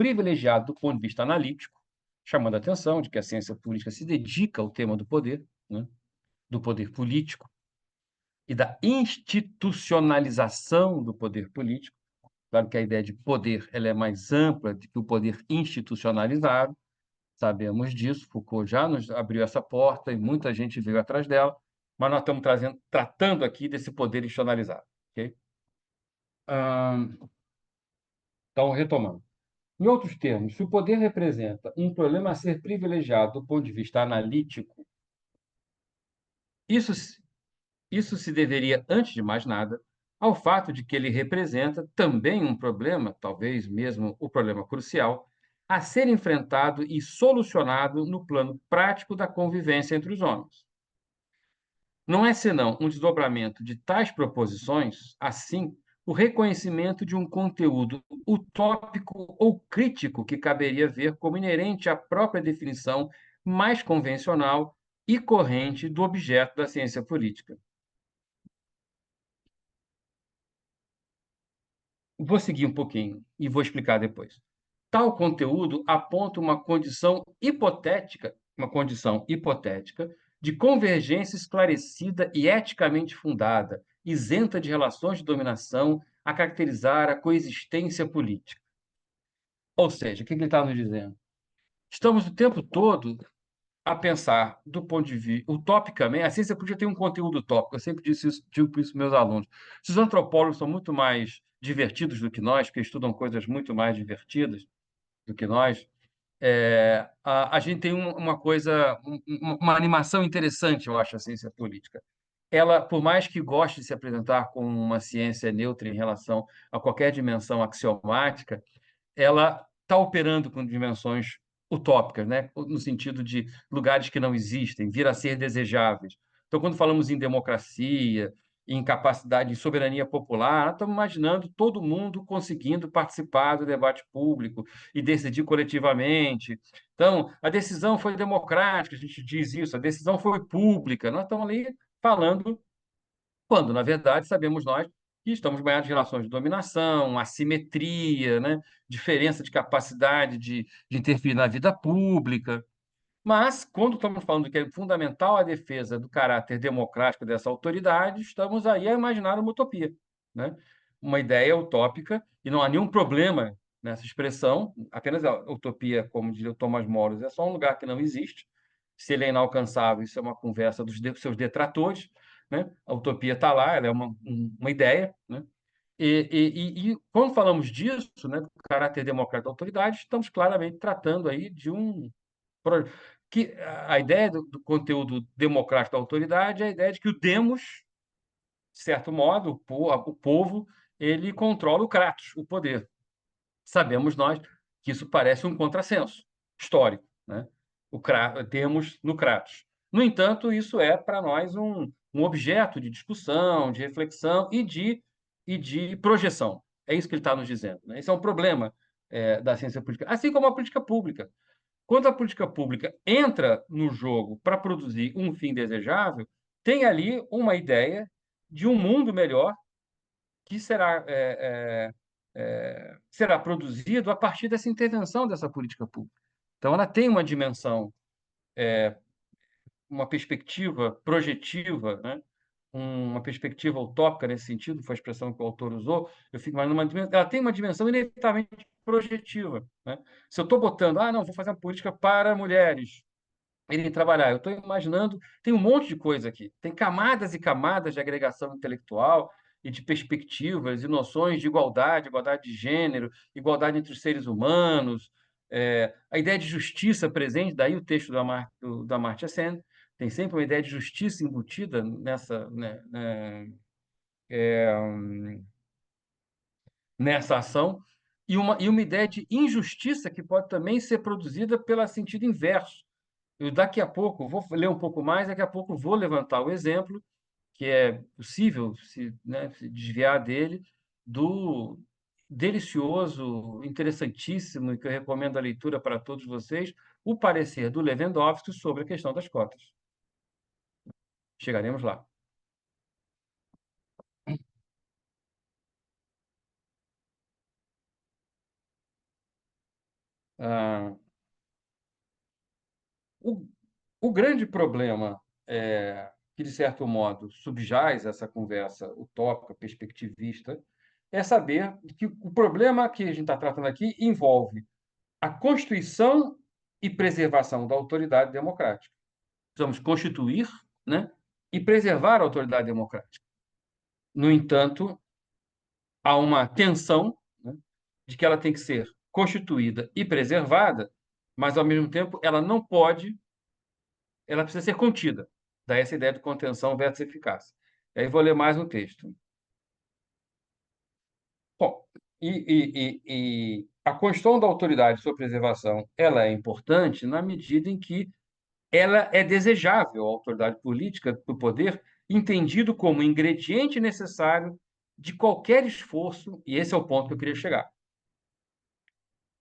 privilegiado do ponto de vista analítico, chamando a atenção de que a ciência política se dedica ao tema do poder, né, do poder político e da institucionalização do poder político. Claro que a ideia de poder ela é mais ampla do que o poder institucionalizado, sabemos disso, Foucault já nos abriu essa porta e muita gente veio atrás dela, mas nós estamos tratando aqui desse poder institucionalizado. Okay? Então, retomando. Em outros termos, se o poder representa um problema a ser privilegiado do ponto de vista analítico, isso, isso se deveria, antes de mais nada, ao fato de que ele representa também um problema, talvez mesmo o problema crucial, a ser enfrentado e solucionado no plano prático da convivência entre os homens. Não é senão um desdobramento de tais proposições, assim, o reconhecimento de um conteúdo utópico ou crítico que caberia ver como inerente à própria definição mais convencional e corrente do objeto da ciência política. Vou seguir um pouquinho e vou explicar depois. Tal conteúdo aponta uma condição hipotética de convergência esclarecida e eticamente fundada, isenta de relações de dominação a caracterizar a coexistência política. Ou seja, o que ele está nos dizendo? Estamos o tempo todo a pensar do ponto de vista utopicamente, a ciência política tem um conteúdo utópico, eu sempre digo isso para os meus alunos. Os antropólogos são muito mais divertidos do que nós, porque estudam coisas muito mais divertidas do que nós. A gente tem uma coisa, uma animação interessante, eu acho, a ciência política. Ela, por mais que goste de se apresentar como uma ciência neutra em relação a qualquer dimensão axiomática, ela está operando com dimensões utópicas, né? No sentido de lugares que não existem, vir a ser desejáveis. Então, quando falamos em democracia, em capacidade de soberania popular, nós estamos imaginando todo mundo conseguindo participar do debate público e decidir coletivamente. Então, a decisão foi democrática, a gente diz isso, a decisão foi pública. Nós estamos ali falando quando, na verdade, sabemos nós que estamos banhados de relações de dominação, assimetria, né? Diferença de capacidade de interferir na vida pública. Mas, quando estamos falando que é fundamental a defesa do caráter democrático dessa autoridade, estamos aí a imaginar uma utopia, né? Uma ideia utópica, e não há nenhum problema nessa expressão, apenas a utopia, como diria o Thomas More, é só um lugar que não existe. Se ele é inalcançável, isso é uma conversa dos seus detratores, né? A utopia está lá, ela é uma ideia, né? E quando falamos disso, né, do caráter democrático da autoridade, estamos claramente tratando aí de que a ideia do conteúdo democrático da autoridade é a ideia de que o demos, de certo modo, o povo, ele controla o kratos, o poder. Sabemos nós que isso parece um contrassenso histórico, né? Temos no kratos. No entanto, isso é para nós um objeto de discussão, de reflexão e de projeção. É isso que ele está nos dizendo, né? Esse é um problema da ciência política, assim como a política pública. Quando a política pública entra no jogo para produzir um fim desejável, tem ali uma ideia de um mundo melhor que será produzido a partir dessa intervenção dessa política pública. Então, ela tem uma dimensão, uma perspectiva projetiva, né? Uma perspectiva utópica nesse sentido, foi a expressão que o autor usou, eu fico mais numa dimensão, ela tem uma dimensão inevitavelmente projetiva, né? Se eu estou botando, não, vou fazer uma política para mulheres irem trabalhar, eu estou imaginando, tem um monte de coisa aqui, tem camadas e camadas de agregação intelectual e de perspectivas e noções de igualdade, igualdade de gênero, igualdade entre os seres humanos, a ideia de justiça presente, daí o texto da Amartya Sen, tem sempre uma ideia de justiça embutida nessa ação, e uma ideia de injustiça que pode também ser produzida pelo sentido inverso. Eu daqui a pouco vou ler um pouco mais, daqui a pouco vou levantar o exemplo, que é possível se desviar dele, do delicioso, interessantíssimo, e que eu recomendo a leitura para todos vocês, o parecer do Lewandowski sobre a questão das cotas. Chegaremos lá. Ah, o, o grande problema que, de certo modo, subjaz essa conversa utópica, perspectivista, é saber que o problema que a gente está tratando aqui envolve a constituição e preservação da autoridade democrática. Precisamos constituir, né, e preservar a autoridade democrática. No entanto, há uma tensão, né, de que ela tem que ser constituída e preservada, mas, ao mesmo tempo, ela precisa ser contida. Daí essa ideia de contenção versus eficácia. E aí vou ler mais um texto. Bom, e a questão da autoridade e sua preservação, ela é importante na medida em que ela é desejável, a autoridade política do poder, entendido como ingrediente necessário de qualquer esforço, e esse é o ponto que eu queria chegar.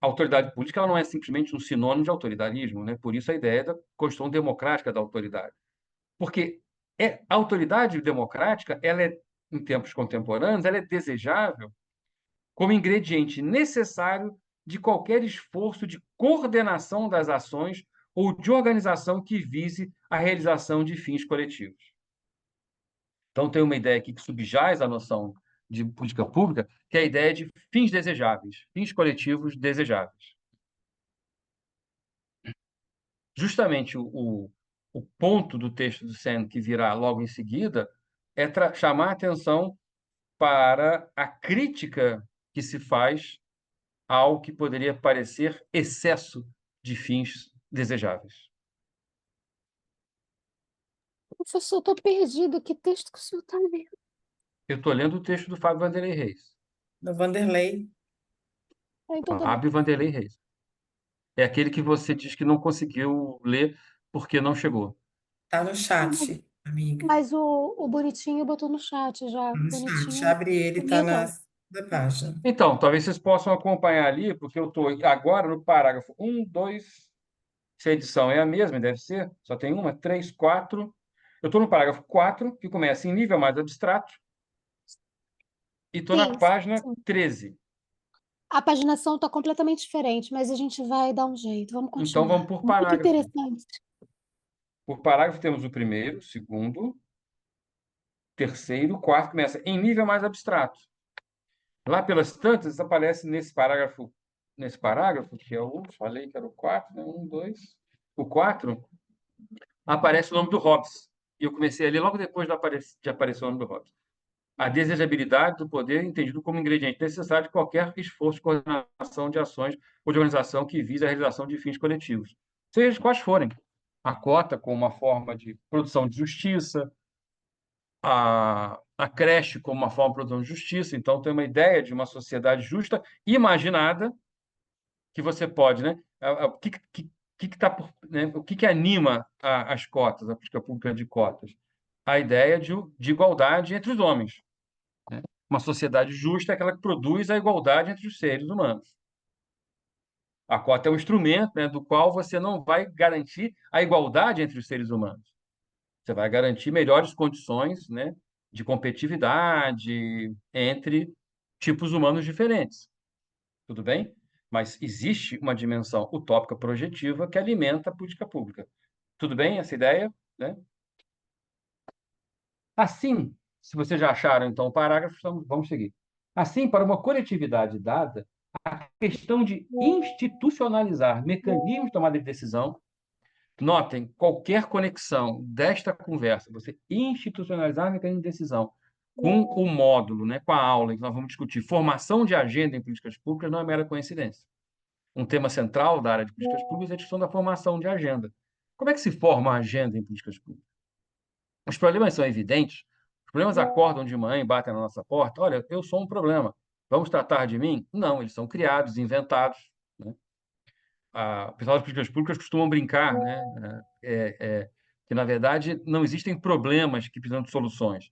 A autoridade política ela não é simplesmente um sinônimo de autoritarismo, né? Por isso a ideia da questão democrática da autoridade. Porque a autoridade democrática, em tempos contemporâneos, ela é desejável como ingrediente necessário de qualquer esforço de coordenação das ações ou de organização que vise a realização de fins coletivos. Então, tem uma ideia aqui que subjaz a noção de política pública, que é a ideia de fins desejáveis, fins coletivos desejáveis. Justamente o ponto do texto do Sen, que virá logo em seguida, é chamar a atenção para a crítica que se faz ao que poderia parecer excesso de fins desejáveis. Professor, estou perdido. Que texto que o senhor está lendo? Eu estou lendo o texto do Fábio Vanderlei Reis. Do Vanderlei. Ah, então tá bom. Fábio Vanderlei Reis. É aquele que você diz que não conseguiu ler porque não chegou. Tá no chat, amiga. Mas o Bonitinho botou no chat já. No chat, Bonitinho. abre ele, tá na segunda página. Então, talvez vocês possam acompanhar ali, porque eu estou agora no parágrafo 1, 2, se a edição é a mesma, deve ser, só tem uma, 3, 4. Eu estou no parágrafo 4, que começa em nível mais abstrato, e estou na Sim, página sim. 13. A paginação está completamente diferente, mas a gente vai dar um jeito. Vamos Então, vamos continuar. por Muito parágrafo. interessante. Por parágrafo, temos o primeiro, o segundo, terceiro, quarto, começa em nível mais abstrato. Lá pelas tantas, aparece nesse parágrafo, que é falei que era o 4, né? 1, 2. O 4, aparece o nome do Hobbes. E eu comecei a ler logo depois de aparecer o nome do Hobbes. A desejabilidade do poder entendido como ingrediente necessário de qualquer esforço de coordenação de ações ou de organização que vise a realização de fins coletivos, seja quais forem. A cota como uma forma de produção de justiça, a creche como uma forma de produção de justiça. Então, tem uma ideia de uma sociedade justa imaginada que você pode, né? O que anima as cotas, a política pública de cotas? A ideia de igualdade entre os homens, né? Uma sociedade justa é aquela que produz a igualdade entre os seres humanos. A cota é um instrumento, né, do qual você não vai garantir a igualdade entre os seres humanos. Você vai garantir melhores condições, né, de competitividade entre tipos humanos diferentes. Tudo bem? Mas existe uma dimensão utópica projetiva que alimenta a política pública. Tudo bem essa ideia, né? Assim, se vocês já acharam, então, o parágrafo, vamos seguir. Assim, para uma coletividade dada, a questão de institucionalizar mecanismos de tomada de decisão. Notem, qualquer conexão desta conversa, você institucionalizar mecanismo de decisão com o módulo, né, com a aula em que nós vamos discutir formação de agenda em políticas públicas, não é mera coincidência. Um tema central da área de políticas públicas é a discussão da formação de agenda. Como é que se forma a agenda em políticas públicas? Os problemas são evidentes, os problemas acordam de manhã e batem na nossa porta. Olha, eu sou um problema, vamos tratar de mim? Não, eles são criados, inventados, né? O pessoal das políticas públicas costumam brincar, né? Que, na verdade, não existem problemas que precisam de soluções.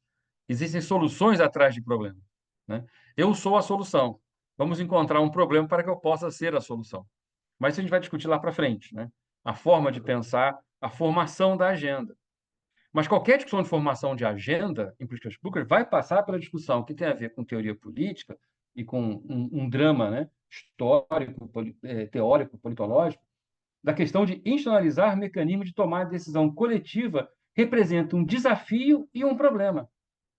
Existem soluções atrás de problemas, né? Eu sou a solução. Vamos encontrar um problema para que eu possa ser a solução. Mas isso a gente vai discutir lá para frente, né? A forma de pensar, a formação da agenda. Mas qualquer discussão de formação de agenda em políticas públicas vai passar pela discussão que tem a ver com teoria política e com um drama, né, histórico, teórico, politológico, da questão de institucionalizar mecanismos de tomar decisão coletiva representa um desafio e um problema.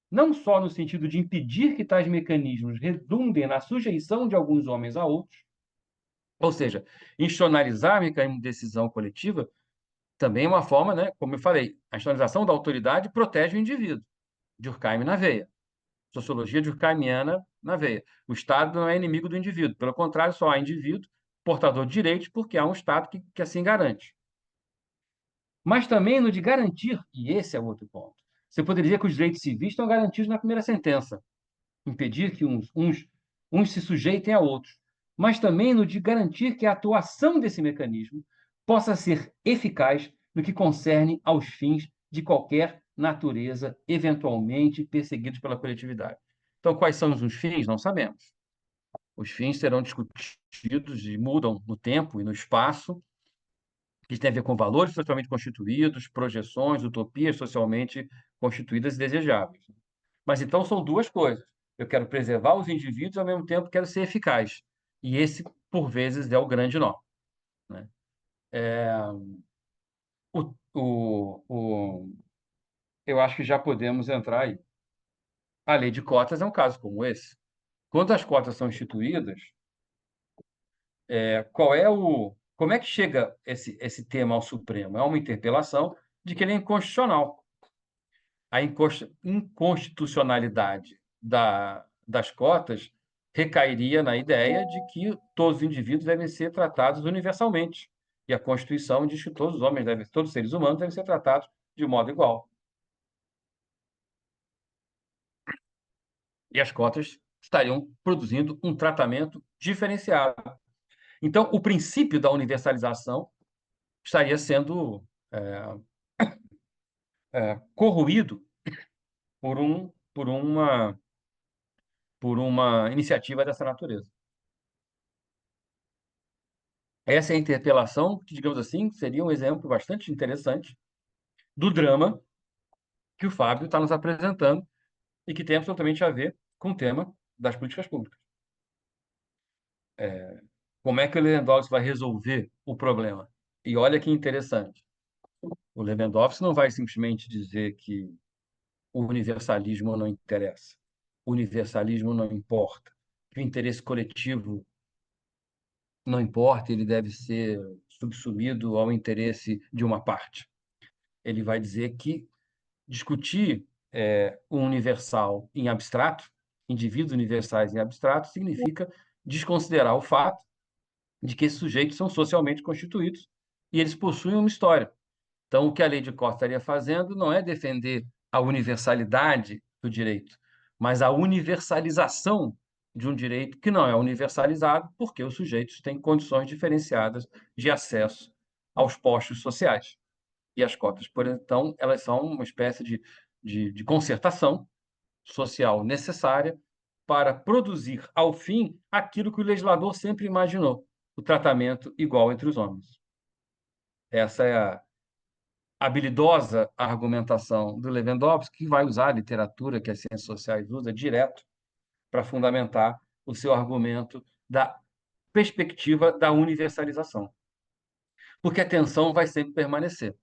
Não só no sentido de impedir que tais mecanismos redundem na sujeição de alguns homens a outros, ou seja, institucionalizar mecanismo de decisão coletiva também é uma forma, né, como eu falei, a institucionalização da autoridade protege o indivíduo. Durkheim na veia. Sociologia durkheimiana na veia. O Estado não é inimigo do indivíduo. Pelo contrário, só há indivíduo portador de direitos porque há um Estado que assim garante. Mas também no de garantir, e esse é o outro ponto, você poderia dizer que os direitos civis estão garantidos na primeira sentença, impedir que uns se sujeitem a outros, mas também no de garantir que a atuação desse mecanismo possa ser eficaz no que concerne aos fins de qualquer natureza eventualmente perseguidos pela coletividade. Então, quais são os fins? Não sabemos. Os fins serão discutidos e mudam no tempo e no espaço, que tem a ver com valores socialmente constituídos, projeções, utopias socialmente constituídas e desejáveis. Mas então são duas coisas. Eu quero preservar os indivíduos e, ao mesmo tempo, quero ser eficaz. E esse, por vezes, é o grande nó, né? O, o, o, eu acho que já podemos entrar aí. A lei de cotas é um caso como esse. Quando as cotas são instituídas, como é que chega esse tema ao Supremo? É uma interpelação de que ele é inconstitucional. A inconstitucionalidade das cotas recairia na ideia de que todos os indivíduos devem ser tratados universalmente. E a Constituição diz que todos os homens todos os seres humanos devem ser tratados de modo igual. E as cotas estariam produzindo um tratamento diferenciado. Então, o princípio da universalização estaria sendo corroído por, um, por uma iniciativa dessa natureza. Essa é a interpelação, que, digamos assim, seria um exemplo bastante interessante do drama que o Fábio está nos apresentando e que tem absolutamente a ver com o tema das políticas públicas. Como é que o Lewandowski vai resolver o problema? E olha que interessante. O Lewandowski não vai simplesmente dizer que o universalismo não interessa, o universalismo não importa, que o interesse coletivo não importa, ele deve ser subsumido ao interesse de uma parte. Ele vai dizer que discutir o universal em abstrato, indivíduos universais em abstrato, significa desconsiderar o fato de que esses sujeitos são socialmente constituídos e eles possuem uma história. Então, o que a lei de Costa estaria fazendo não é defender a universalidade do direito, mas a universalização de um direito que não é universalizado porque os sujeitos têm condições diferenciadas de acesso aos postos sociais. E as cotas, por então, elas são uma espécie de concertação social necessária para produzir, ao fim, aquilo que o legislador sempre imaginou, o tratamento igual entre os homens. Essa é a habilidosa argumentação do Lewandowski, que vai usar a literatura que as ciências sociais usa direto para fundamentar o seu argumento da perspectiva da universalização. Porque a tensão vai sempre permanecer,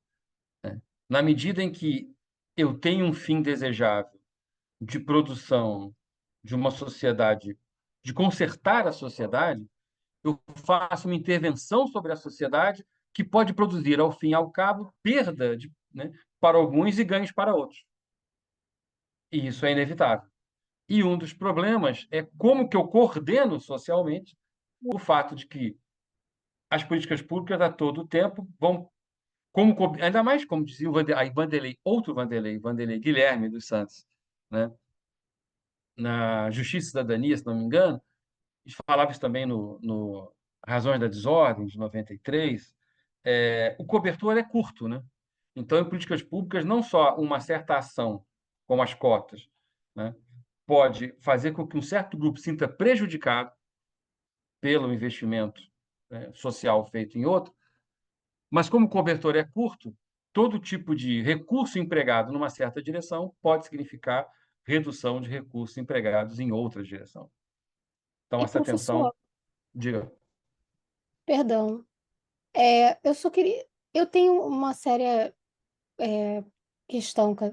né? Na medida em que eu tenho um fim desejável de produção de uma sociedade, de consertar a sociedade, eu faço uma intervenção sobre a sociedade que pode produzir, ao fim e ao cabo, perda né, para alguns e ganhos para outros. E isso é inevitável. E um dos problemas é como que eu coordeno socialmente o fato de que as políticas públicas a todo tempo vão, ainda mais como dizia o Vanderlei, outro Vanderlei, Vanderlei Guilherme dos Santos, né? Na Justiça e Cidadania, se não me engano, falava isso também no Razões da Desordem, de 93, o cobertor é curto, né? Então, em políticas públicas, não só uma certa ação, como as cotas, né, pode fazer com que um certo grupo sinta prejudicado pelo investimento, né, social feito em outro, mas como o cobertor é curto, todo tipo de recurso empregado numa certa direção pode significar redução de recursos empregados em outra direção. Então, E essa professor, tensão, diga. perdão, eu só queria, eu tenho uma séria questão com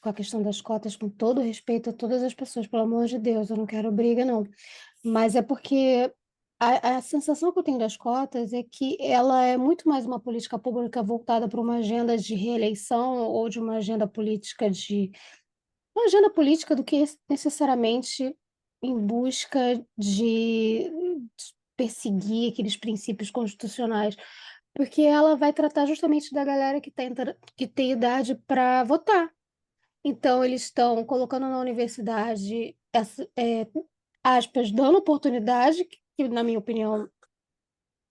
a questão das cotas, com todo respeito a todas as pessoas, pelo amor de Deus, eu não quero briga, não. Mas é porque a sensação que eu tenho das cotas é que ela é muito mais uma política pública voltada para uma agenda de reeleição ou de uma agenda política do que necessariamente em busca de perseguir aqueles princípios constitucionais, porque ela vai tratar justamente da galera que tem idade para votar. Então, eles estão colocando na universidade, aspas, dando oportunidade, que, na minha opinião,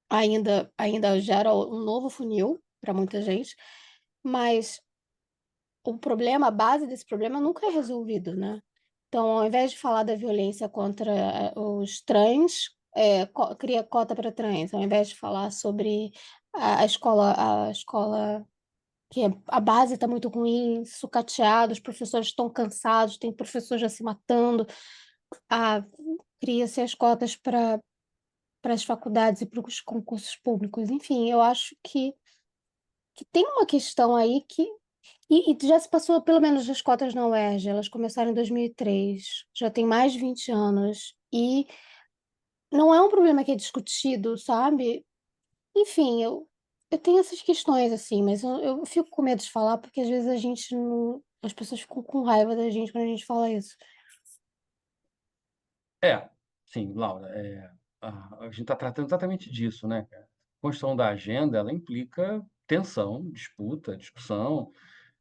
ainda gera um novo funil para muita gente, mas o problema, a base desse problema nunca é resolvido, né? Então, ao invés de falar da violência contra os trans, cria cota para trans. Ao invés de falar sobre a escola a base está muito ruim, sucateada, os professores estão cansados, tem professor já se matando, ah, cria-se as cotas para as faculdades e para os concursos públicos. Enfim, eu acho que tem uma questão aí e já se passou pelo menos as cotas na UERJ, elas começaram em 2003, já tem mais de 20 anos, e não é um problema que é discutido, sabe? Enfim, eu tenho essas questões, assim, mas eu fico com medo de falar, porque às vezes a gente não. As pessoas ficam com raiva da gente quando a gente fala isso. Sim, Laura, a gente está tratando exatamente disso, né, cara? A construção da agenda, ela implica tensão, disputa, discussão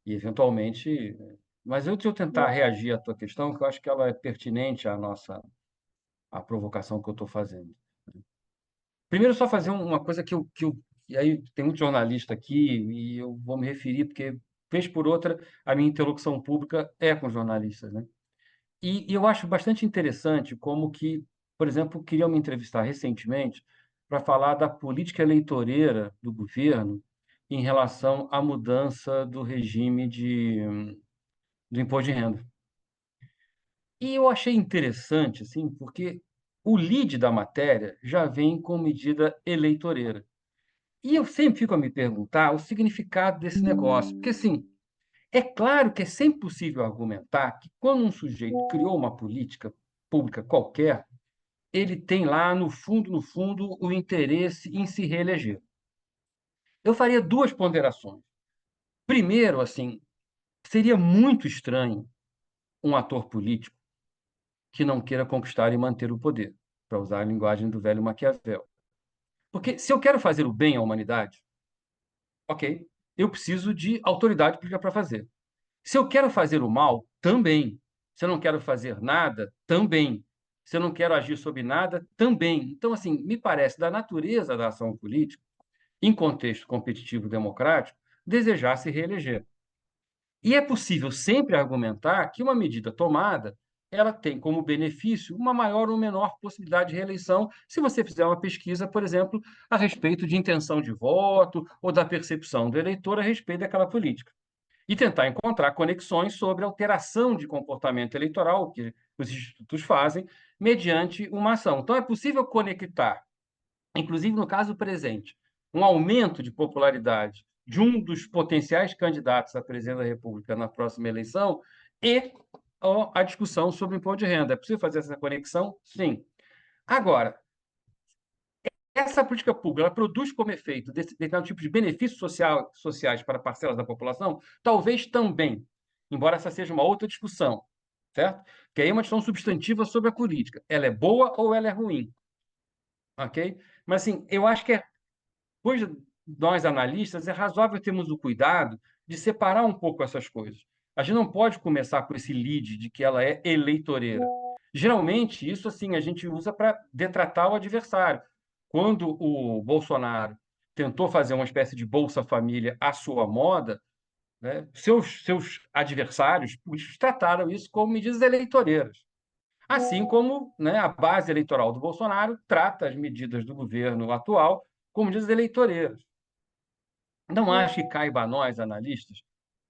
e, eventualmente... Mas eu tentar reagir à tua questão, que eu acho que ela é pertinente à provocação que eu estou fazendo. Primeiro, só fazer uma coisa e aí tem muito jornalista aqui, e eu vou me referir, porque, vez por outra, a minha interlocução pública é com jornalistas, né? E eu acho bastante interessante como que, por exemplo, queriam me entrevistar recentemente para falar da política eleitoreira do governo em relação à mudança do regime do imposto de renda. E eu achei interessante, assim, porque o lead da matéria já vem com medida eleitoreira. E eu sempre fico a me perguntar o significado desse negócio, porque, assim, é claro que é sempre possível argumentar que quando um sujeito criou uma política pública qualquer, ele tem lá, no fundo, o interesse em se reeleger. Eu faria duas ponderações. Primeiro, assim, seria muito estranho um ator político que não queira conquistar e manter o poder, para usar a linguagem do velho Maquiavel. Porque se eu quero fazer o bem à humanidade, ok, eu preciso de autoridade política para fazer. Se eu quero fazer o mal, também. Se eu não quero fazer nada, também. Se eu não quero agir sobre nada, também. Então, assim, me parece da natureza da ação política, em contexto competitivo democrático, desejar se reeleger. E é possível sempre argumentar que uma medida tomada, ela tem como benefício uma maior ou menor possibilidade de reeleição, se você fizer uma pesquisa, por exemplo, a respeito de intenção de voto ou da percepção do eleitor a respeito daquela política e tentar encontrar conexões sobre alteração de comportamento eleitoral que os institutos fazem mediante uma ação. Então, é possível conectar, inclusive no caso presente, um aumento de popularidade de um dos potenciais candidatos à presidência da República na próxima eleição e a discussão sobre o imposto de renda. É possível fazer essa conexão? Sim. Agora, essa política pública ela produz como efeito determinado tipo de benefícios sociais para parcelas da população? Talvez também, embora essa seja uma outra discussão, certo? Que aí é uma discussão substantiva sobre a política. Ela é boa ou ela é ruim? Ok? Mas, assim, eu acho que pois nós analistas, é razoável termos o cuidado de separar um pouco essas coisas. A gente não pode começar com esse lead de que ela é eleitoreira. Geralmente, isso assim a gente usa para detratar o adversário. Quando o Bolsonaro tentou fazer uma espécie de Bolsa Família à sua moda, né, seus adversários políticos trataram isso como medidas eleitoreiras. Assim como, né, a base eleitoral do Bolsonaro trata as medidas do governo atual como medidas eleitoreiras. Não acho que caiba a nós, analistas,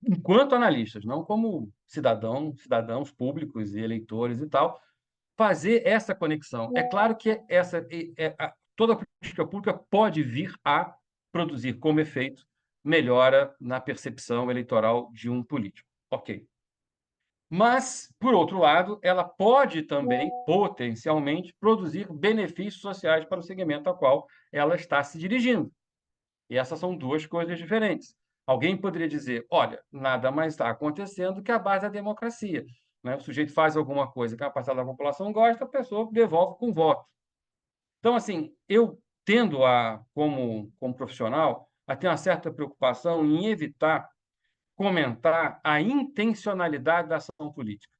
enquanto analistas, não como cidadãos públicos e eleitores e tal, fazer essa conexão. É claro que toda a política pública pode vir a produzir como efeito melhora na percepção eleitoral de um político. Ok. Mas, por outro lado, ela pode também, potencialmente, produzir benefícios sociais para o segmento ao qual ela está se dirigindo. E essas são duas coisas diferentes. Alguém poderia dizer, olha, nada mais está acontecendo que a base da democracia, né? O sujeito faz alguma coisa que a parcela da população gosta, a pessoa devolve com voto. Então, assim, eu tendo como profissional, a ter uma certa preocupação em evitar comentar a intencionalidade da ação política.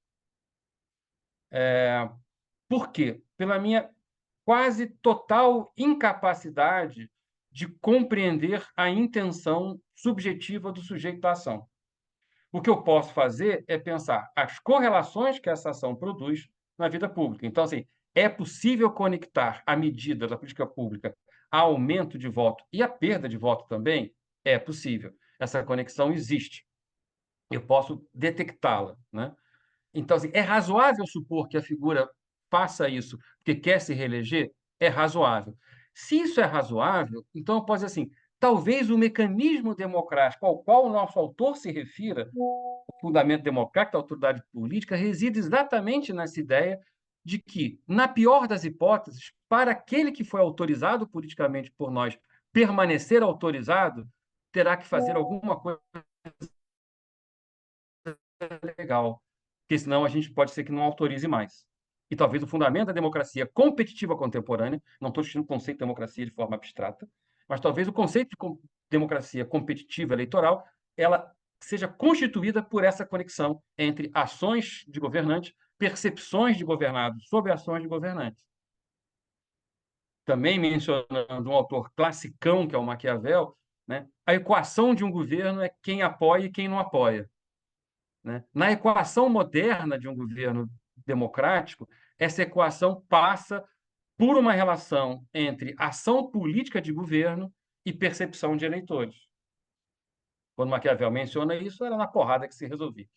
Por quê? Pela minha quase total incapacidade de compreender a intenção subjetiva do sujeito da ação. O que eu posso fazer é pensar as correlações que essa ação produz na vida pública. Então, assim, é possível conectar a medida da política pública a aumento de voto e a perda de voto também? É possível. Essa conexão existe. Eu posso detectá-la, né? Então, assim, é razoável supor que a figura faça isso porque quer se reeleger? É razoável. Se isso é razoável, então eu posso dizer assim, talvez o mecanismo democrático ao qual o nosso autor se refira, o fundamento democrático da autoridade política, reside exatamente nessa ideia de que, na pior das hipóteses, para aquele que foi autorizado politicamente por nós permanecer autorizado, terá que fazer alguma coisa legal, porque senão a gente pode ser que não autorize mais. E talvez o fundamento da democracia competitiva contemporânea, não estou discutindo o conceito de democracia de forma abstrata, mas talvez o conceito de democracia competitiva eleitoral, ela seja constituída por essa conexão entre ações de governantes, percepções de governados sobre ações de governantes. Também mencionando um autor classicão, que é o Maquiavel, né? A equação de um governo é quem apoia e quem não apoia, né? Na equação moderna de um governo democrático, essa equação passa por uma relação entre ação política de governo e percepção de eleitores. Quando Maquiavel menciona isso, era na porrada que se resolvia.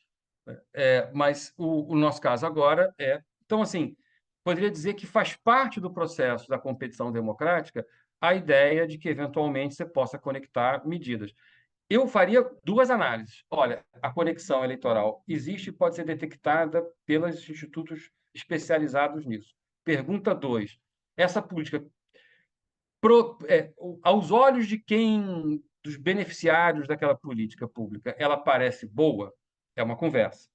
Mas o nosso caso agora é... Então, assim, poderia dizer que faz parte do processo da competição democrática a ideia de que, eventualmente, você possa conectar medidas. Eu faria duas análises. Olha, a conexão eleitoral existe e pode ser detectada pelos institutos especializados nisso. Pergunta 2. Essa política, aos olhos de quem, dos beneficiários daquela política pública, ela parece boa? É uma conversa.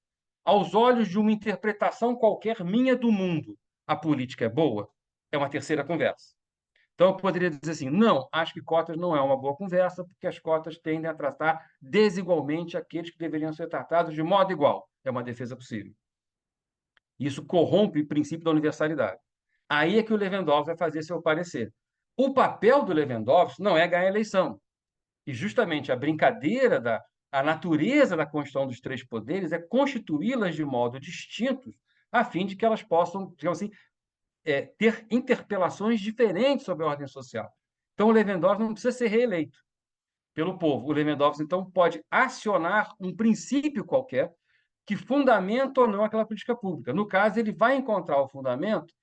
Aos olhos de uma interpretação qualquer minha do mundo, a política é boa? É uma terceira conversa. Então, eu poderia dizer assim, não, acho que cotas não é uma boa conversa, porque as cotas tendem a tratar desigualmente aqueles que deveriam ser tratados de modo igual. É uma defesa possível. Isso corrompe o princípio da universalidade. Aí é que o Lewandowski vai fazer seu parecer. O papel do Lewandowski não é ganhar a eleição. E justamente a brincadeira, a natureza da Constituição dos três poderes é constituí-las de modo distinto, a fim de que elas possam, digamos assim, ter interpelações diferentes sobre a ordem social. Então, o Lewandowski não precisa ser reeleito pelo povo. O Lewandowski, então, pode acionar um princípio qualquer que fundamenta ou não aquela política pública. No caso, ele vai encontrar o fundamento,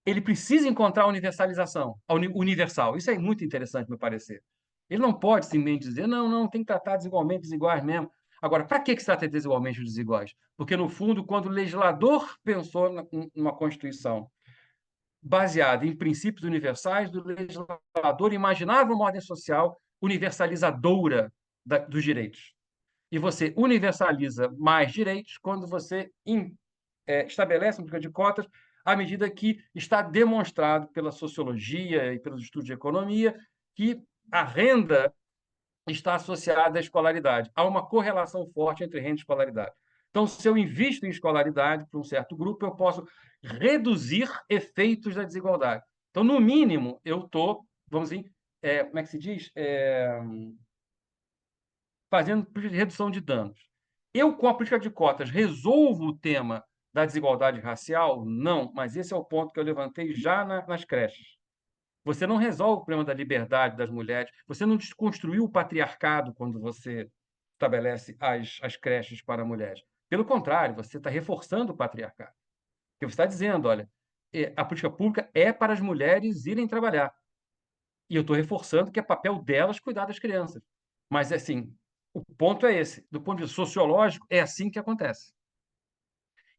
ele precisa encontrar a universalização, a universal. Isso é muito interessante, me parecer. Ele não pode simplesmente dizer, não, tem que tratar desigualmente desiguais mesmo. Agora, para que se trata desigualmente os desiguais? Porque, no fundo, quando o legislador pensou numa Constituição baseada em princípios universais, do legislador imaginava uma ordem social universalizadora dos direitos. E você universaliza mais direitos quando você estabelece uma política de cotas à medida que está demonstrado pela sociologia e pelos estudos de economia que a renda está associada à escolaridade. Há uma correlação forte entre renda e escolaridade. Então, se eu invisto em escolaridade para um certo grupo, eu posso reduzir efeitos da desigualdade. Então, no mínimo, eu estou, vamos dizer, como é que se diz? Fazendo redução de danos. Eu, com a política de cotas, resolvo o tema da desigualdade racial? Não, mas esse é o ponto que eu levantei já nas creches. Você não resolve o problema da liberdade das mulheres, você não desconstruiu o patriarcado quando você estabelece as creches para mulheres. Pelo contrário, você está reforçando o patriarcado. Porque você está dizendo, olha, a política pública é para as mulheres irem trabalhar. E eu estou reforçando que é papel delas cuidar das crianças. Mas, assim, o ponto é esse. Do ponto de vista sociológico, é assim que acontece.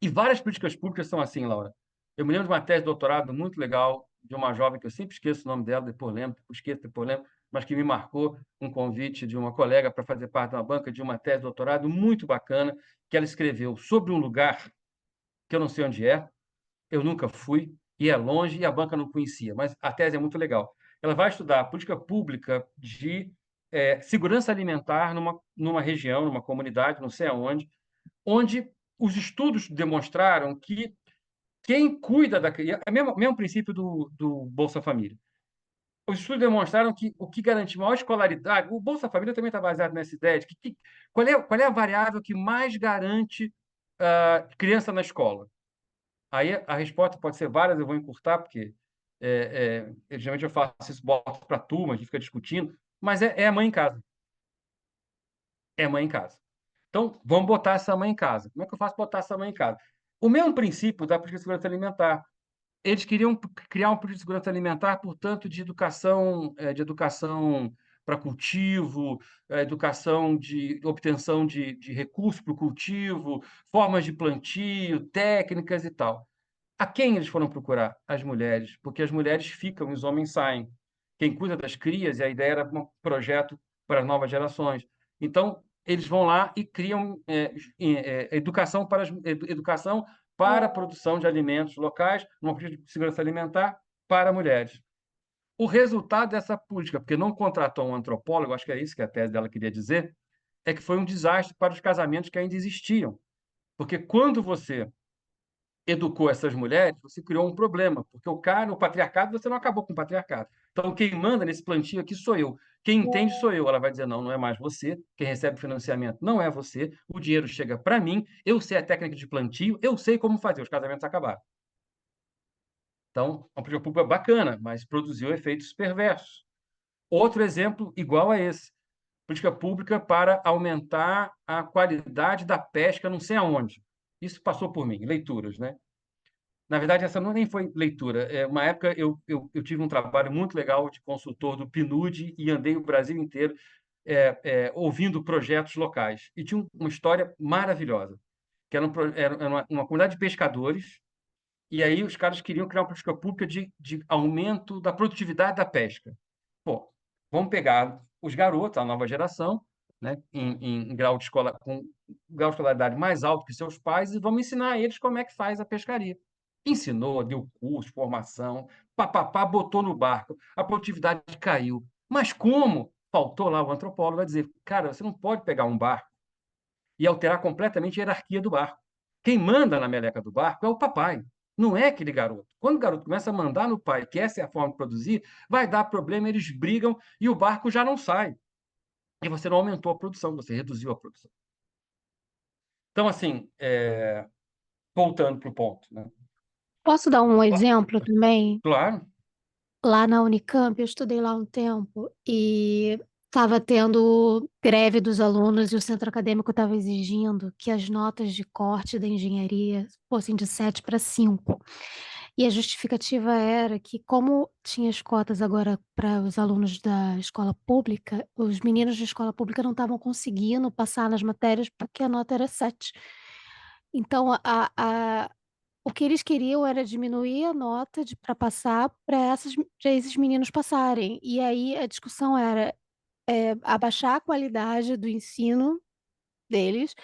E várias políticas públicas são assim, Laura. Eu me lembro de uma tese de doutorado muito legal de uma jovem que eu sempre esqueço o nome dela, depois lembro, esqueço, depois lembro, mas que me marcou um convite de uma colega para fazer parte de uma banca de uma tese de doutorado muito bacana, que ela escreveu sobre um lugar que eu não sei onde é, eu nunca fui, e é longe, e a banca não conhecia, mas a tese é muito legal. Ela vai estudar a política pública de segurança alimentar numa região, numa comunidade, não sei aonde, onde os estudos demonstraram que quem cuida da criança, é o mesmo princípio do Bolsa Família. Os estudos demonstraram que o que garante maior escolaridade, o Bolsa Família também está baseado nessa ideia de qual é a variável que mais garante criança na escola? Aí a resposta pode ser várias, eu vou encurtar, porque geralmente eu faço isso, boto para a turma, a gente fica discutindo, mas é a mãe em casa. É a mãe em casa. Então, vamos botar essa mãe em casa. Como é que eu faço para botar essa mãe em casa? O mesmo princípio da política de segurança alimentar. Eles queriam criar um política de segurança alimentar, portanto, de educação para cultivo, educação de obtenção de recursos para o cultivo, formas de plantio, técnicas e tal. A quem eles foram procurar? As mulheres, porque as mulheres ficam e os homens saem. Quem cuida das crias, e a ideia era um projeto para as novas gerações. Então, eles vão lá e criam educação para a produção de alimentos locais, uma política de segurança alimentar para mulheres. O resultado dessa política, porque não contratou um antropólogo, acho que é isso que a tese dela queria dizer, é que foi um desastre para os casamentos que ainda existiam. Porque quando você educou essas mulheres, você criou um problema, porque o patriarcado, você não acabou com o patriarcado. Então, quem manda nesse plantio aqui sou eu. Quem entende sou eu. Ela vai dizer, não, não é mais você. Quem recebe financiamento não é você. O dinheiro chega para mim. Eu sei a técnica de plantio. Eu sei como fazer. Os casamentos acabaram. Então, é uma política pública bacana, mas produziu efeitos perversos. Outro exemplo igual a esse. Política pública para aumentar a qualidade da pesca não sei aonde. Isso passou por mim, leituras, né? Na verdade, essa nem foi leitura. Uma época eu tive um trabalho muito legal de consultor do PNUD e andei o Brasil inteiro ouvindo projetos locais. E tinha uma história maravilhosa, que era uma comunidade de pescadores, e aí os caras queriam criar uma política pública de aumento da produtividade da pesca. Pô, vamos pegar os garotos, a nova geração, né, em grau de escola, com grau de escolaridade mais alto que seus pais, e vamos ensinar eles como é que faz a pescaria. Ensinou, deu curso, formação, papapá, botou no barco, a produtividade caiu. Mas como? Faltou lá o antropólogo, vai dizer, cara, você não pode pegar um barco e alterar completamente a hierarquia do barco. Quem manda na meleca do barco é o papai, não é aquele garoto. Quando o garoto começa a mandar no pai que essa é a forma de produzir, vai dar problema, eles brigam e o barco já não sai. E você não aumentou a produção, você reduziu a produção. Então, assim, voltando para o ponto, né? Posso dar um exemplo também? Claro, Lá na Unicamp, eu estudei lá um tempo e estava tendo greve dos alunos e o centro acadêmico estava exigindo que as notas de corte da engenharia fossem de 7 para 5. E a justificativa era que, como tinha as cotas agora para os alunos da escola pública, os meninos de escola pública não estavam conseguindo passar nas matérias porque a nota era 7. Então, o que eles queriam era diminuir a nota para passar para esses meninos passarem. E aí a discussão era abaixar a qualidade do ensino deles,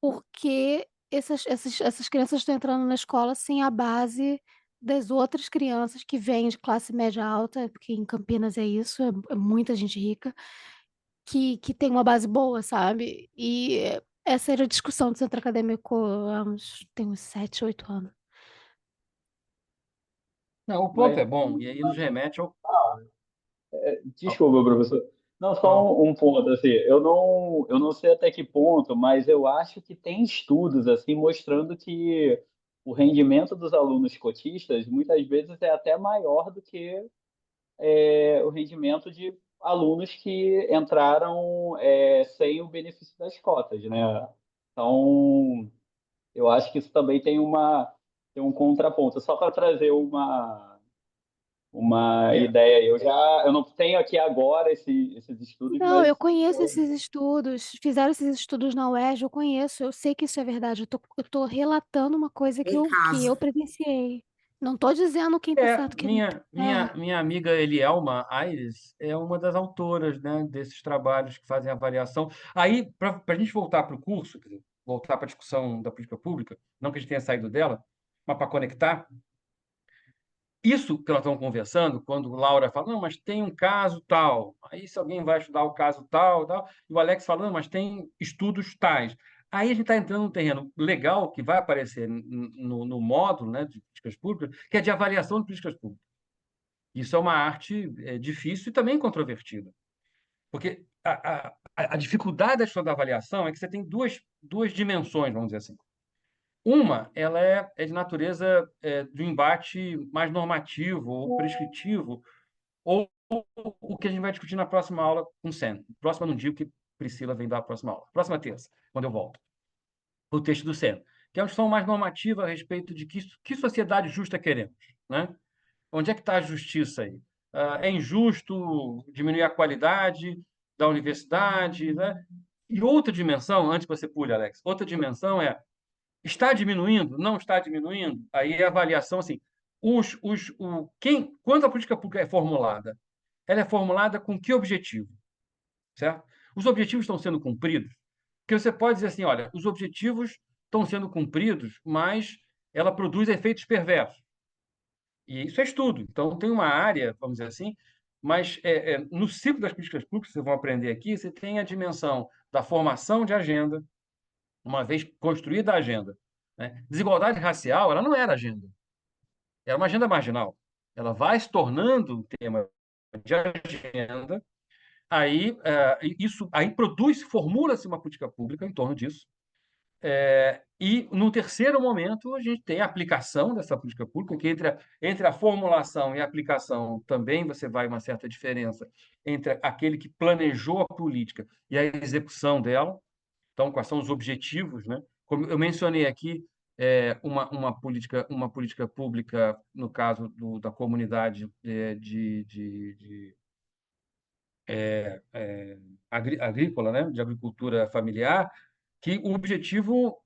porque essas crianças estão entrando na escola sem a base das outras crianças que vêm de classe média alta, porque em Campinas é isso, é muita gente rica, que tem uma base boa, sabe? E essa era a discussão do centro acadêmico tem uns 7, 8 anos. não, o ponto Mas, é bom, e aí nos remete desculpa, professor. Não, só um ponto, assim, eu não sei até que ponto, mas eu acho que tem estudos, assim, mostrando que o rendimento dos alunos cotistas muitas vezes é até maior do que o rendimento de alunos que entraram sem o benefício das cotas, né? Então, eu acho que isso também tem tem um contraponto. Só para trazer uma É, ideia, eu não tenho aqui agora esses estudos, Não, mas eu conheço esses estudos, fizeram esses estudos na UERJ, eu conheço, eu sei que isso é verdade, eu tô relatando uma coisa Em que eu caso. presenciei. Não tô dizendo quem tá certo, quem tá errado. minha amiga Elielma Aires é uma das autoras, né, desses trabalhos que fazem avaliação. Aí, para a gente voltar para o curso, quer dizer, voltar para a discussão da política pública, não que a gente tenha saído dela, mas para conectar, isso que nós estamos conversando, quando Laura fala, não, mas tem um caso tal, aí se alguém vai estudar o caso tal, tal, e o Alex fala, não, mas tem estudos tais. Aí a gente está entrando num terreno legal que vai aparecer no módulo, né, de políticas públicas, que é de avaliação de políticas públicas. Isso é uma arte difícil e também controvertida, porque a dificuldade da história da avaliação é que você tem duas dimensões, vamos dizer assim. Uma, ela é de natureza do embate mais normativo ou prescritivo, ou o que a gente vai discutir na próxima aula com o Sen. Próxima não digo que Priscila vem dar a próxima aula. Próxima terça, quando eu volto. O texto do Sen, que é uma discussão mais normativa a respeito de que sociedade justa queremos, né? Onde é que está a justiça aí? É injusto diminuir a qualidade da universidade, né? E outra dimensão, antes que você pule, Alex, outra dimensão está diminuindo? Não está diminuindo? Aí é a avaliação assim, quando a política pública é formulada, ela é formulada com que objetivo, certo? Os objetivos estão sendo cumpridos? Porque você pode dizer assim, olha, os objetivos estão sendo cumpridos, mas ela produz efeitos perversos. E isso é estudo. Então, tem uma área, vamos dizer assim, mas no ciclo das políticas públicas, vocês vão aprender aqui, você tem a dimensão da formação de agenda, uma vez construída a agenda. Né? Desigualdade racial, ela não era agenda, era uma agenda marginal. Ela vai se tornando um tema de agenda, aí isso aí formula-se uma política pública em torno disso. E no terceiro momento, a gente tem a aplicação dessa política pública, que entre a formulação e a aplicação também você vai uma certa diferença entre aquele que planejou a política e a execução dela. Então, quais são os objetivos, né? Como eu mencionei aqui, uma política pública, no caso da comunidade agrícola, né? De agricultura familiar, que o objetivo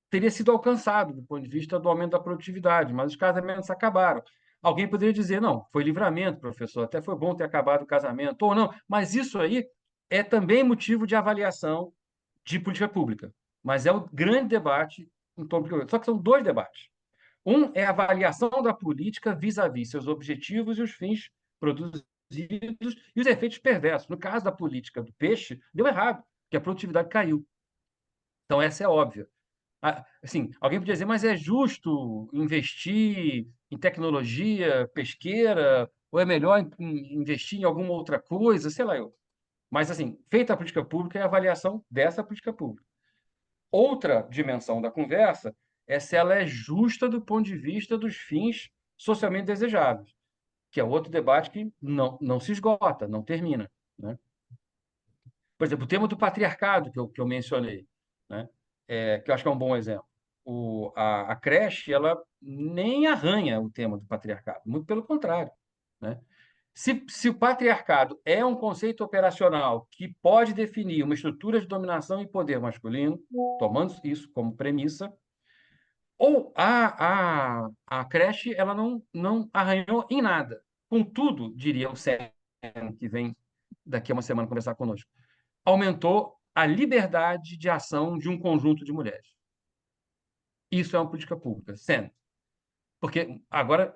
teria sido alcançado do ponto de vista do aumento da produtividade, mas os casamentos acabaram. Alguém poderia dizer, não, foi livramento, professor, até foi bom ter acabado o casamento, ou não, mas isso aí é também motivo de avaliação de política pública. Mas é o grande debate em torno. Só que são dois debates. Um é a avaliação da política vis-à-vis seus objetivos e os fins produzidos e os efeitos perversos. No caso da política do peixe, deu errado, porque a produtividade caiu. Então, essa é óbvia. Assim, alguém podia dizer, mas é justo investir em tecnologia pesqueira, ou é melhor investir em alguma outra coisa, sei lá eu. Mas, assim, feita a política pública, é a avaliação dessa política pública. Outra dimensão da conversa é se ela é justa do ponto de vista dos fins socialmente desejáveis, que é outro debate que não se esgota, não termina, né? Por exemplo, o tema do patriarcado que eu mencionei, né? Que eu acho que é um bom exemplo. A creche, ela nem arranha o tema do patriarcado, muito pelo contrário, né? Se o patriarcado é um conceito operacional que pode definir uma estrutura de dominação e poder masculino, tomando isso como premissa, ou a creche ela não arranhou em nada. Contudo, diria o Sérgio, que vem daqui a uma semana conversar conosco, aumentou a liberdade de ação de um conjunto de mulheres. Isso é uma política pública, sendo. Porque agora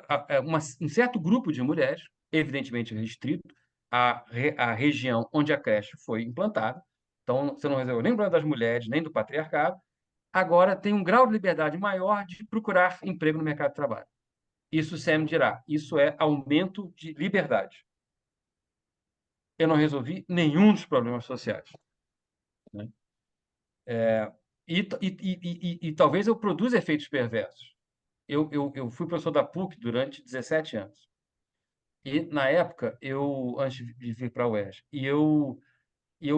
um certo grupo de mulheres, evidentemente restrito à região onde a creche foi implantada, então você não resolveu nem o problema das mulheres, nem do patriarcado, agora tem um grau de liberdade maior de procurar emprego no mercado de trabalho. Isso, Sam dirá, isso é aumento de liberdade. Eu não resolvi nenhum dos problemas sociais, né? E talvez eu produza efeitos perversos. Eu fui professor da PUC durante 17 anos. E, na época, antes de vir para a UERJ, eu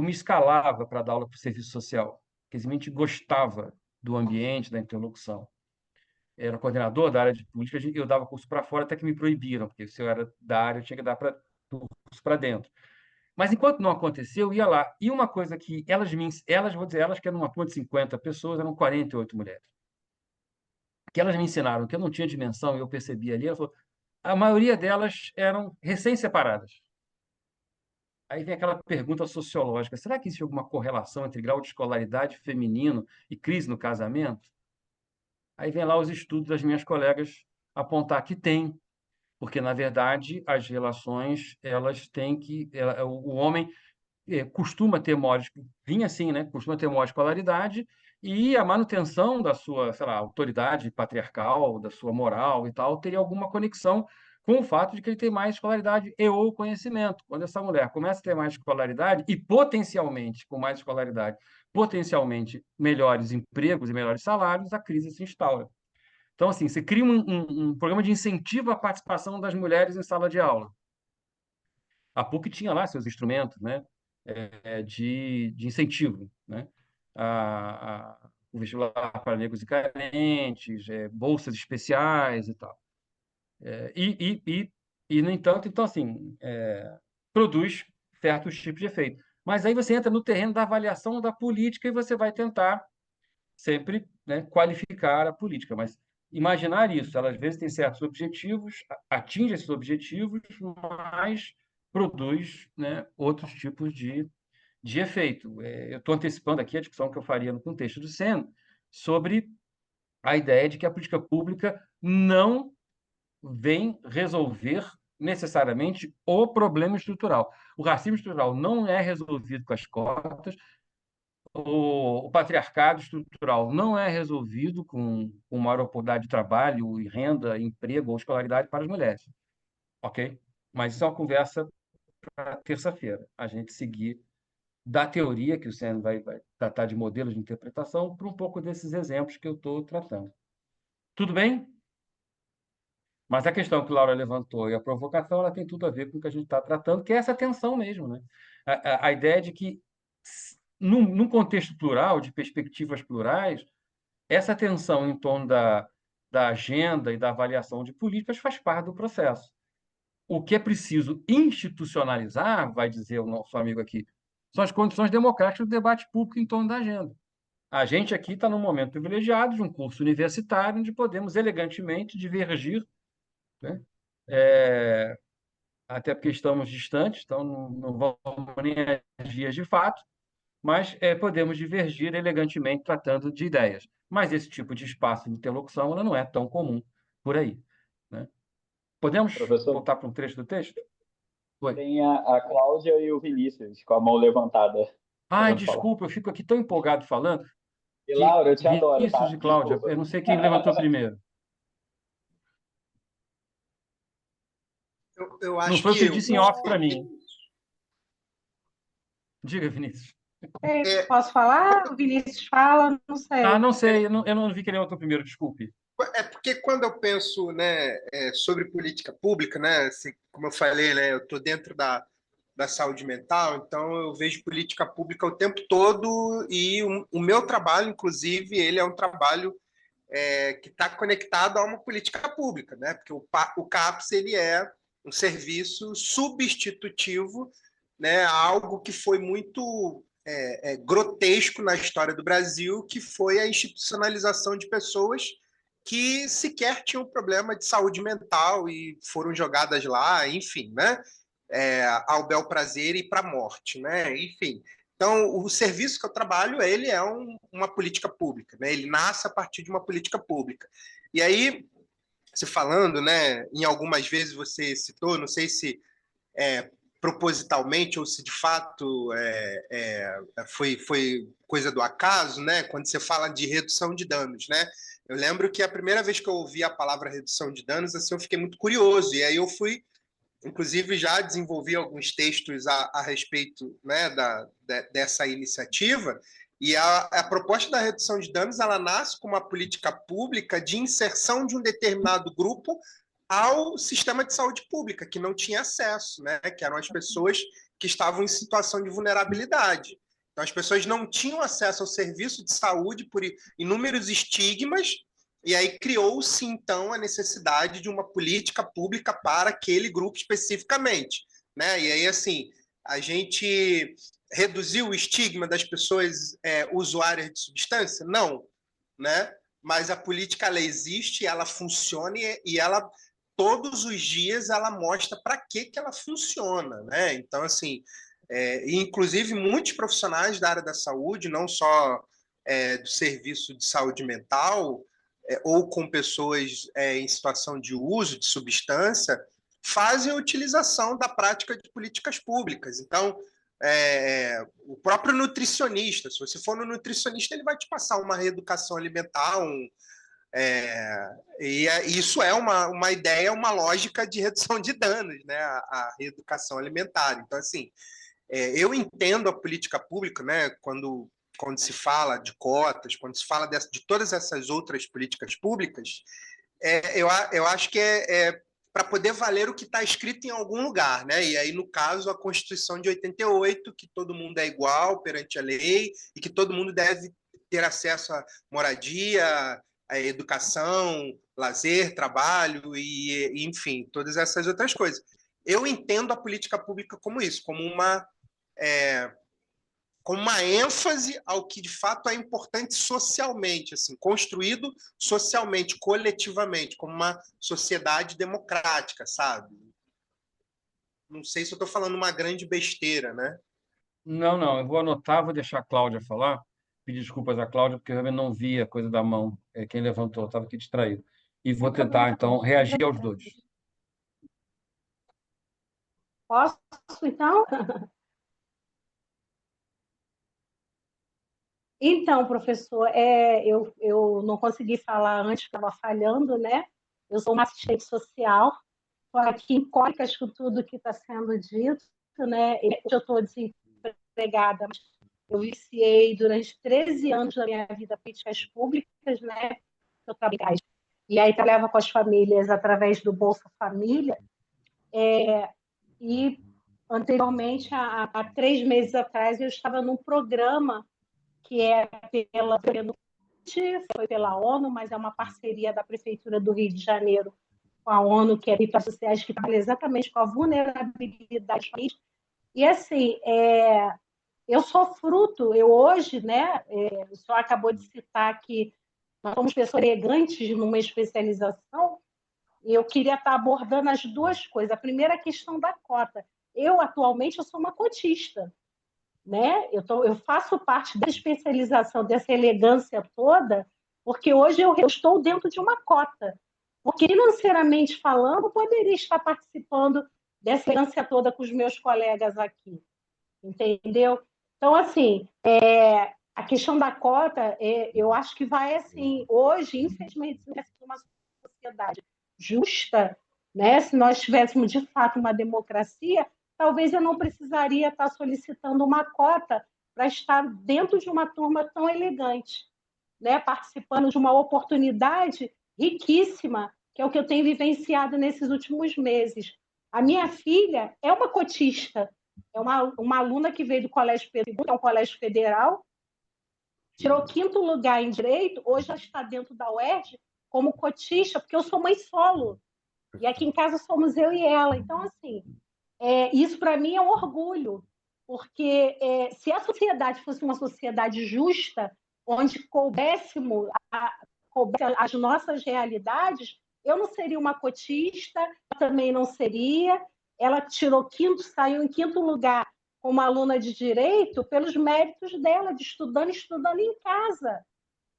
me escalava para dar aula para o serviço social, porque simplesmente gostava do ambiente, da interlocução. era coordenador da área de política, eu dava curso para fora até que me proibiram, porque se eu era da área, eu tinha que dar curso para dentro. Mas enquanto não aconteceu, eu ia lá. E uma coisa que vou dizer, elas que eram uma turma de 50 pessoas, eram 48 mulheres. Que elas me ensinaram que eu não tinha dimensão, e eu percebi ali, ela falou, a maioria delas eram recém-separadas. Aí vem aquela pergunta sociológica: será que existe alguma correlação entre grau de escolaridade feminino e crise no casamento? Aí vem lá os estudos das minhas colegas apontar que tem, porque, na verdade, as relações, elas têm que... o homem costuma ter maior... Vinha assim, né? Costuma ter maior escolaridade e a manutenção da sua, sei lá, autoridade patriarcal, da sua moral e tal, teria alguma conexão com o fato de que ele tem mais escolaridade e ou conhecimento. Quando essa mulher começa a ter mais escolaridade e potencialmente, com mais escolaridade, potencialmente melhores empregos e melhores salários, a crise se instaura. Então, assim, você cria um programa de incentivo à participação das mulheres em sala de aula. A PUC tinha lá seus instrumentos, né, de incentivo, né, o vestibular para negros e carentes, bolsas especiais e tal. No entanto, então, assim, produz certos tipos de efeito. Mas aí você entra no terreno da avaliação da política e você vai tentar sempre, né, qualificar a política. Mas imaginar isso, ela às vezes tem certos objetivos, atinge esses objetivos, mas produz, né, outros tipos de efeito. Eu estou antecipando aqui a discussão que eu faria no contexto do Sen sobre a ideia de que a política pública não vem resolver necessariamente o problema estrutural. O racismo estrutural não é resolvido com as cotas, o patriarcado estrutural não é resolvido com maior oportunidade de trabalho e renda, emprego ou escolaridade para as mulheres, ok? Mas isso é uma conversa para terça-feira. A gente seguir da teoria, que o Sen vai tratar de modelos de interpretação, para um pouco desses exemplos que eu estou tratando. Tudo bem? Mas a questão que Laura levantou e a provocação, ela tem tudo a ver com o que a gente está tratando, que é essa tensão mesmo, né? A ideia de que, num contexto plural, de perspectivas plurais, essa tensão em torno da agenda e da avaliação de políticas faz parte do processo. O que é preciso institucionalizar, vai dizer o nosso amigo aqui, são as condições democráticas do debate público em torno da agenda. A gente aqui está num momento privilegiado de um curso universitário onde podemos elegantemente divergir, né? Até porque estamos distantes, então não vamos nem às vias de fato, mas podemos divergir elegantemente tratando de ideias. Mas esse tipo de espaço de interlocução ela não é tão comum por aí, né? Podemos Professor, voltar para um trecho do texto? Oi. tem a Cláudia e o Vinícius com a mão levantada, Ai, querendo falar. desculpa, eu fico aqui tão empolgado falando E que Laura, eu te adoro, Vinícius tá? e Cláudia, Desculpa. eu não sei quem levantou primeiro. Eu Não acho foi o que que eu. disse em off para mim. Diga, Vinícius. Posso falar? O Vinícius fala, não Ah, sei. não sei, eu não vi que ele levantou primeiro, desculpe. É porque quando eu penso, né, sobre política pública, né, assim, como eu falei, né, eu estou dentro da saúde mental, então eu vejo política pública o tempo todo e o meu trabalho, inclusive, ele é um trabalho que está conectado a uma política pública, né, porque o CAPS ele é um serviço substitutivo, né, a algo que foi muito grotesco na história do Brasil, que foi a institucionalização de pessoas que sequer tinham problema de saúde mental e foram jogadas lá, enfim, né? Ao bel prazer e para a morte, né? Enfim. Então, o serviço que eu trabalho, ele é uma política pública, né? Ele nasce a partir de uma política pública. E aí, se falando, né? Em algumas vezes você citou, não sei se propositalmente ou se de fato foi coisa do acaso, né? Quando você fala de redução de danos, né? Eu lembro que a primeira vez que eu ouvi a palavra redução de danos, assim, eu fiquei muito curioso, e aí eu fui, inclusive já desenvolvi alguns textos a respeito, né, dessa iniciativa, e a proposta da redução de danos, ela nasce como uma política pública de inserção de um determinado grupo ao sistema de saúde pública, que não tinha acesso, né, que eram as pessoas que estavam em situação de vulnerabilidade. Então, as pessoas não tinham acesso ao serviço de saúde por inúmeros estigmas, E aí criou-se, então, a necessidade de uma política pública para aquele grupo especificamente, né? E aí, assim, a gente reduziu o estigma das pessoas usuárias de substância? Não, né? Mas a política, ela existe, ela funciona e ela, todos os dias, ela mostra para que ela funciona, né? Então, assim, inclusive muitos profissionais da área da saúde, não só do serviço de saúde mental, ou com pessoas em situação de uso de substância, fazem a utilização da prática de políticas públicas. Então, o próprio nutricionista, se você for no nutricionista, ele vai te passar uma reeducação alimentar, e isso é uma ideia, uma lógica de redução de danos, né? A reeducação alimentar. Então, assim, eu entendo a política pública, né? Quando se fala de cotas, quando se fala de todas essas outras políticas públicas, eu acho que para poder valer o que está escrito em algum lugar, né? E aí, no caso, a Constituição de 88, que todo mundo é igual perante a lei e que todo mundo deve ter acesso à moradia, à educação, lazer, trabalho e enfim, todas essas outras coisas. Eu entendo a política pública como isso, como uma ênfase ao que de fato é importante socialmente, assim, construído socialmente, coletivamente, como uma sociedade democrática, sabe? Não sei se eu estou falando uma grande besteira, né? Não, eu vou anotar, vou deixar a Cláudia falar, pedir desculpas à Cláudia, porque eu realmente não vi a coisa da mão, quem levantou, estava aqui distraído. E vou tentar, então, reagir aos dois. Posso, então? Então, professor, eu não consegui falar antes, estava falhando, né? Eu sou uma assistente social, estou aqui em cólicas com tudo que está sendo dito, né? Eu estou desempregada, mas eu viciei durante 13 anos da minha vida políticas públicas, né? Eu trabalhava, e aí trabalhava com as famílias através do Bolsa Família, e anteriormente, há 3 meses atrás, eu estava num programa que é foi pela ONU, mas é uma parceria da Prefeitura do Rio de Janeiro com a ONU, que é Vitórias Sociais, que trabalha exatamente com a vulnerabilidade do país. E, assim, eu sou fruto, eu hoje, né, o senhor acabou de citar que nós somos pessoas elegantes numa especialização, e eu queria estar abordando as duas coisas. A primeira, a questão da cota. Atualmente, eu sou uma cotista, né? Eu faço parte da especialização, dessa elegância toda, porque hoje eu estou dentro de uma cota. Porque, financeiramente falando, eu poderia estar participando dessa elegância toda com os meus colegas aqui, entendeu? Então, assim, a questão da cota, eu acho que vai, assim, hoje, infelizmente, uma sociedade justa, né? Se nós tivéssemos, de fato, uma democracia, talvez eu não precisaria estar solicitando uma cota para estar dentro de uma turma tão elegante, né? Participando de uma oportunidade riquíssima, que é o que eu tenho vivenciado nesses últimos meses. A minha filha é uma cotista, é uma aluna que veio do Colégio Pedro II, que é um colégio federal, tirou 5º lugar em Direito, hoje ela está dentro da UERJ como cotista, porque eu sou mãe solo, e aqui em casa somos eu e ela. Então, assim, isso para mim é um orgulho, porque se a sociedade fosse uma sociedade justa, onde coubéssemos as nossas realidades, eu não seria uma cotista, também não seria. Ela saiu em 5º lugar como aluna de Direito pelos méritos dela, de estudando em casa.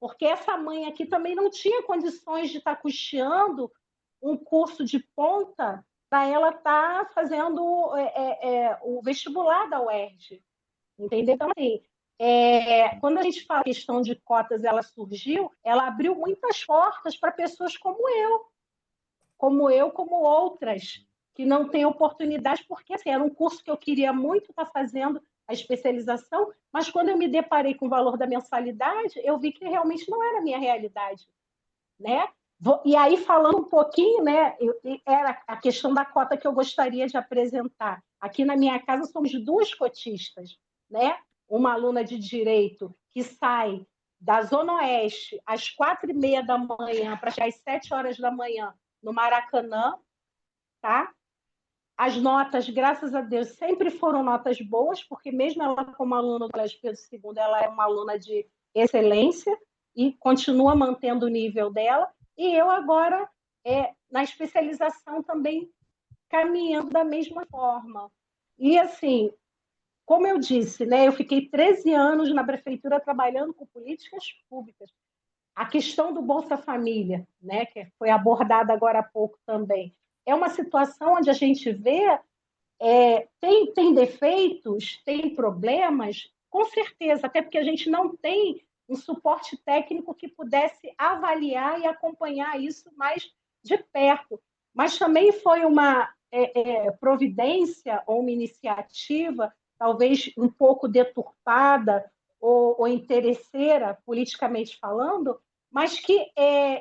Porque essa mãe aqui também não tinha condições de estar custeando um curso de ponta para ela estar fazendo o vestibular da UERJ. Entendeu? Então, assim, quando a gente fala questão de cotas, ela surgiu, ela abriu muitas portas para pessoas como como outras, que não têm oportunidade, porque assim, era um curso que eu queria muito estar fazendo, a especialização, mas quando eu me deparei com o valor da mensalidade, eu vi que realmente não era a minha realidade, né? E aí, falando um pouquinho, né, era a questão da cota que eu gostaria de apresentar. Aqui na minha casa somos 2 cotistas, né? Uma aluna de Direito que sai da Zona Oeste às 4h30 da manhã para chegar às 7 horas da manhã no Maracanã, tá? As notas, graças a Deus, sempre foram notas boas, porque mesmo ela como aluna do Colégio Pedro II, ela é uma aluna de excelência e continua mantendo o nível dela. E eu agora, na especialização também, caminhando da mesma forma. E, assim, como eu disse, né, eu fiquei 13 anos na prefeitura trabalhando com políticas públicas. A questão do Bolsa Família, né, que foi abordada agora há pouco também, é uma situação onde a gente vê tem defeitos, tem problemas, com certeza, até porque a gente não tem um suporte técnico que pudesse avaliar e acompanhar isso mais de perto. Mas também foi uma providência ou uma iniciativa, talvez um pouco deturpada ou interesseira, politicamente falando, mas que,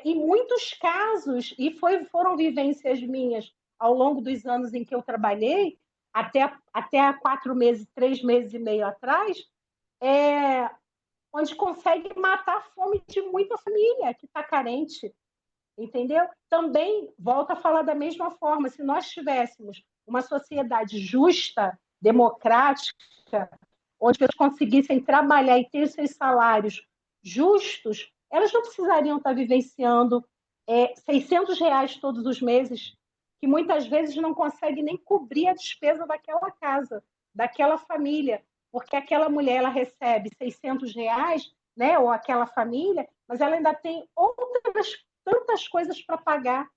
em muitos casos, e foram vivências minhas ao longo dos anos em que eu trabalhei, até há 4 meses, 3 meses e meio atrás, onde consegue matar a fome de muita família que está carente, entendeu? Também, volto a falar da mesma forma, se nós tivéssemos uma sociedade justa, democrática, onde eles conseguissem trabalhar e ter os seus salários justos, elas não precisariam estar vivenciando R$ 600 todos os meses, que muitas vezes não consegue nem cobrir a despesa daquela casa, daquela família, porque aquela mulher ela recebe R$ 600, né, ou aquela família, mas ela ainda tem outras tantas coisas para pagar.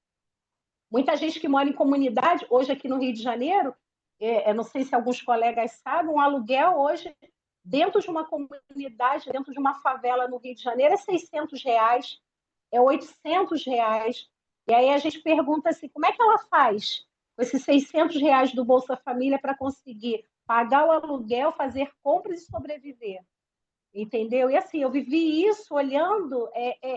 Muita gente que mora em comunidade, hoje aqui no Rio de Janeiro, não sei se alguns colegas sabem, um aluguel hoje, dentro de uma comunidade, dentro de uma favela no Rio de Janeiro, é R$ 600, é R$ 800. E aí a gente pergunta assim, como é que ela faz com esses R$ 600 do Bolsa Família para conseguir pagar o aluguel, fazer compras e sobreviver? Entendeu? E assim, eu vivi isso olhando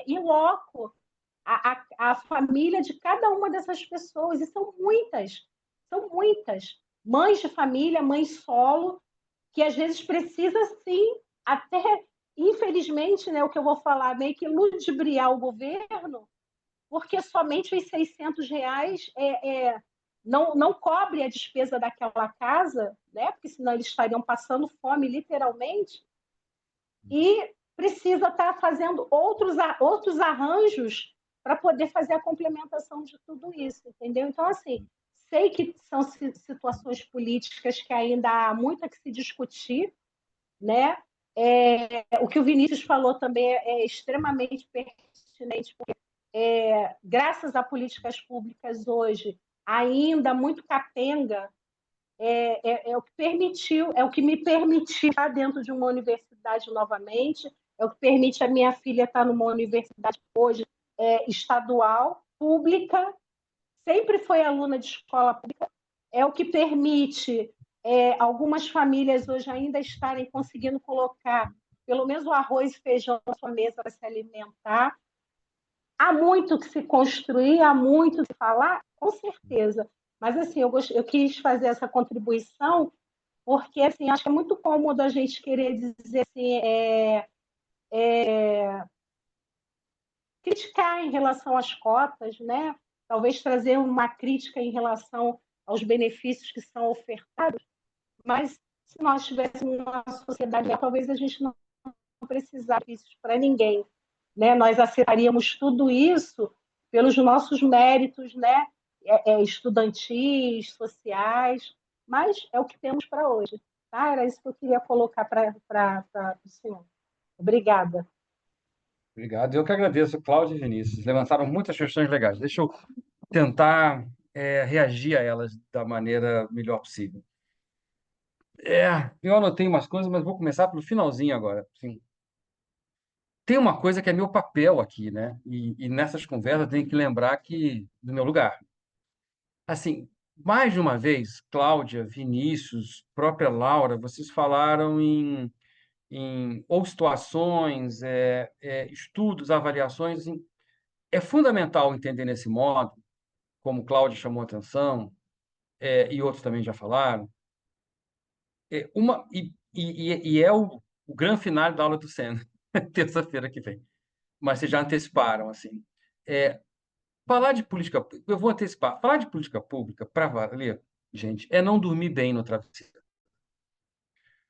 em loco a família de cada uma dessas pessoas, e são muitas, mães de família, mães solo, que às vezes precisa sim, até infelizmente, né, o que eu vou falar, meio que ludibriar o governo, porque somente os R$ 600 não cobre a despesa daquela casa, né, porque senão eles estariam passando fome, literalmente, e precisa estar fazendo outros arranjos para poder fazer a complementação de tudo isso, entendeu? Então, assim, sei que são situações políticas que ainda há muito a que se discutir, né? O que o Vinícius falou também é extremamente pertinente, porque graças a políticas públicas hoje, ainda muito capenga, o que permitiu, é o que me permitiu estar dentro de uma universidade novamente, é o que permite a minha filha estar numa universidade hoje estadual, pública, sempre foi aluna de escola pública, é o que permite algumas famílias hoje ainda estarem conseguindo colocar pelo menos o arroz e feijão na sua mesa para se alimentar. Há muito que se construir, há muito que falar, com certeza. Mas, assim, eu quis fazer essa contribuição porque, assim, acho que é muito cômodo a gente querer dizer assim, criticar em relação às cotas, né? Talvez trazer uma crítica em relação aos benefícios que são ofertados, mas se nós tivéssemos uma sociedade, talvez a gente não precisasse disso para ninguém, né? Nós aceitaríamos tudo isso pelos nossos méritos, né? Estudantis, sociais, mas é o que temos para hoje. Tá? Era isso que eu queria colocar para o senhor. Obrigada. Obrigado. Eu que agradeço, Cláudio e Vinícius. Levantaram muitas questões legais. Deixa eu tentar reagir a elas da maneira melhor possível. Eu anotei umas coisas, mas vou começar pelo finalzinho agora. Assim, tem uma coisa que é meu papel aqui, né? E nessas conversas eu tenho que lembrar do meu lugar. Assim, mais de uma vez, Cláudia, Vinícius, própria Laura, vocês falaram em ou situações, estudos, avaliações. Assim, é fundamental entender nesse modo, como Cláudia chamou a atenção, e outros também já falaram, é o grande final da aula do Senna. terça-feira que vem. Mas vocês já anteciparam, assim. Falar de política, eu vou antecipar. Falar de política pública, para valer, gente, é não dormir bem no travesseiro.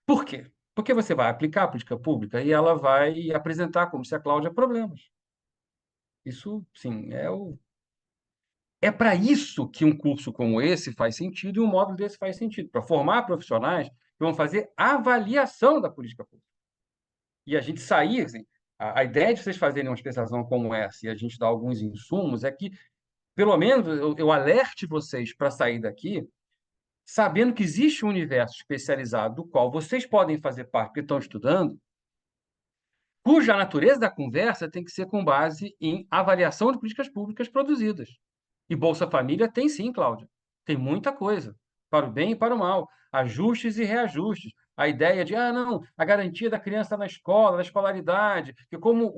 Por quê? Porque você vai aplicar a política pública e ela vai apresentar, como se a Cláudia, problemas. Isso, sim, é para isso que um curso como esse faz sentido e um módulo desse faz sentido, para formar profissionais que vão fazer avaliação da política pública. E a gente sair, assim, a ideia de vocês fazerem uma especialização como essa e a gente dar alguns insumos é que, pelo menos, eu alerte vocês para sair daqui sabendo que existe um universo especializado do qual vocês podem fazer parte, porque estão estudando, cuja natureza da conversa tem que ser com base em avaliação de políticas públicas produzidas. E Bolsa Família tem sim, Cláudia. Tem muita coisa, para o bem e para o mal. Ajustes e reajustes. A ideia de, não, a garantia da criança na escola, da escolaridade, que como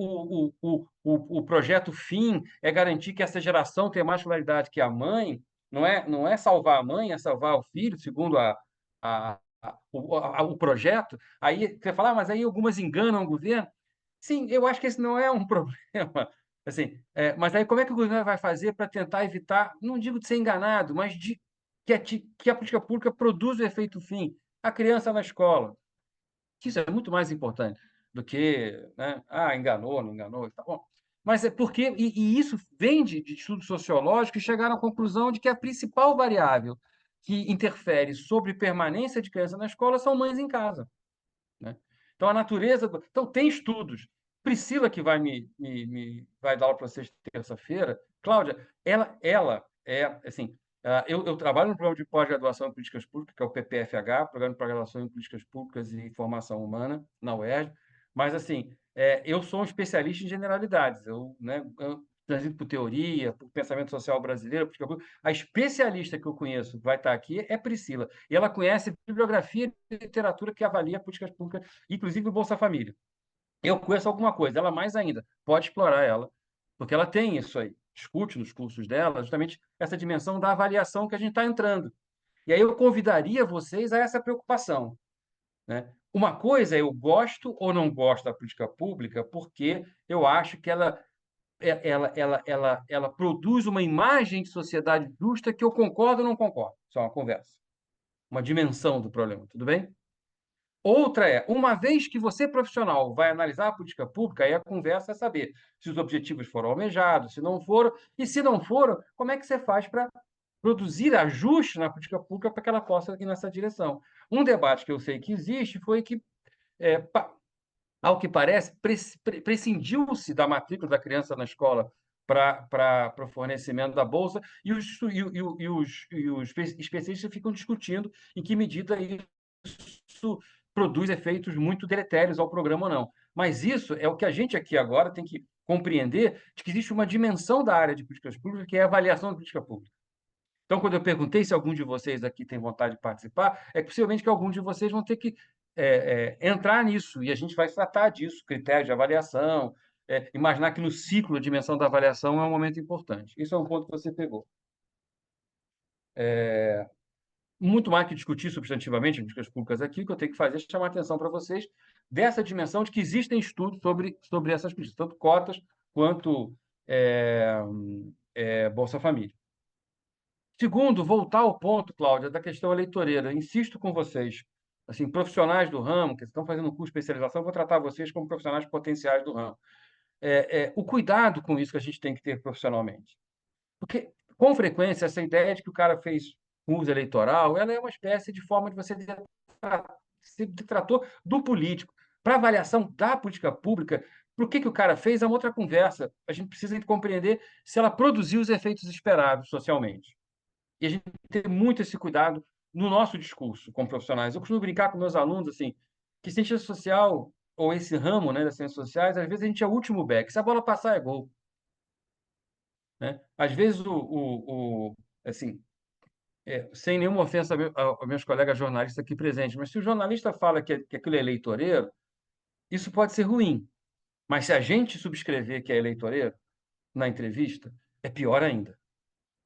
o projeto FIM é garantir que essa geração tenha mais escolaridade que a mãe, não é salvar a mãe, é salvar o filho, segundo o projeto. Aí você fala, mas aí algumas enganam o governo. Sim, eu acho que esse não é um problema. Assim, mas aí como é que o governo vai fazer para tentar evitar, não digo de ser enganado, mas de que a política pública produza o efeito fim, a criança na escola. Isso é muito mais importante do que, né, enganou, não enganou, tá bom. Mas é porque, e isso vem de estudos sociológicos que chegaram à conclusão de que a principal variável que interfere sobre permanência de criança na escola são mães em casa, né? Então, a natureza. Então, tem estudos. Priscila, que vai dar aula para vocês terça-feira, Cláudia, ela é, assim, eu trabalho no programa de pós-graduação em políticas públicas, que é o PPFH, Programa de Pós-Graduação em Políticas Públicas e Formação Humana, na UERJ, mas, assim, eu sou um especialista em generalidades. Eu transito por teoria, por pensamento social brasileiro, política pública. A especialista que eu conheço que vai estar aqui é Priscila, e ela conhece bibliografia e literatura que avalia políticas públicas, inclusive o Bolsa Família. Eu conheço alguma coisa, ela mais ainda, pode explorar ela, porque ela tem isso aí, discute nos cursos dela justamente essa dimensão da avaliação que a gente está entrando. E aí eu convidaria vocês a essa preocupação, né? Uma coisa é eu gosto ou não gosto da política pública porque eu acho que ela produz uma imagem de sociedade justa que eu concordo ou não concordo. Isso é uma conversa, uma dimensão do problema, tudo bem? Outra é, uma vez que você, profissional, vai analisar a política pública, aí a conversa é saber se os objetivos foram almejados, se não foram, e se não foram, como é que você faz para produzir ajustes na política pública para que ela possa ir nessa direção. Um debate que eu sei que existe foi que, ao que parece, prescindiu-se da matrícula da criança na escola para o fornecimento da bolsa, e os especialistas ficam discutindo em que medida isso produz efeitos muito deletérios ao programa ou não. Mas isso é o que a gente aqui agora tem que compreender, de que existe uma dimensão da área de políticas públicas, que é a avaliação da política pública. Então, quando eu perguntei se algum de vocês aqui tem vontade de participar, é possivelmente que alguns de vocês vão ter que entrar nisso, e a gente vai tratar disso, critérios de avaliação, imaginar que no ciclo a dimensão da avaliação é um momento importante. Isso é um ponto que você pegou. Muito mais que discutir substantivamente políticas públicas aqui, o que eu tenho que fazer é chamar a atenção para vocês dessa dimensão de que existem estudos sobre essas políticas, tanto cotas quanto Bolsa Família. Segundo, voltar ao ponto, Cláudia, da questão eleitoreira. Insisto com vocês, assim, profissionais do ramo, que estão fazendo um curso de especialização, vou tratar vocês como profissionais potenciais do ramo. O cuidado com isso que a gente tem que ter profissionalmente. Porque, com frequência, essa ideia de que o cara fez uso eleitoral, ela é uma espécie de forma de você ser detrator do político. Para avaliação da política pública, por que o cara fez é uma outra conversa. A gente precisa compreender se ela produziu os efeitos esperados socialmente. E a gente tem muito esse cuidado no nosso discurso como profissionais. Eu costumo brincar com meus alunos assim, que ciência social, ou esse ramo, né, das ciências sociais, às vezes a gente é o último back. Se a bola passar, é gol. Né? Às vezes, assim, sem nenhuma ofensa aos meus colegas jornalistas aqui presentes, mas se o jornalista fala que aquilo é eleitoreiro, isso pode ser ruim. Mas se a gente subscrever que é eleitoreiro na entrevista, é pior ainda.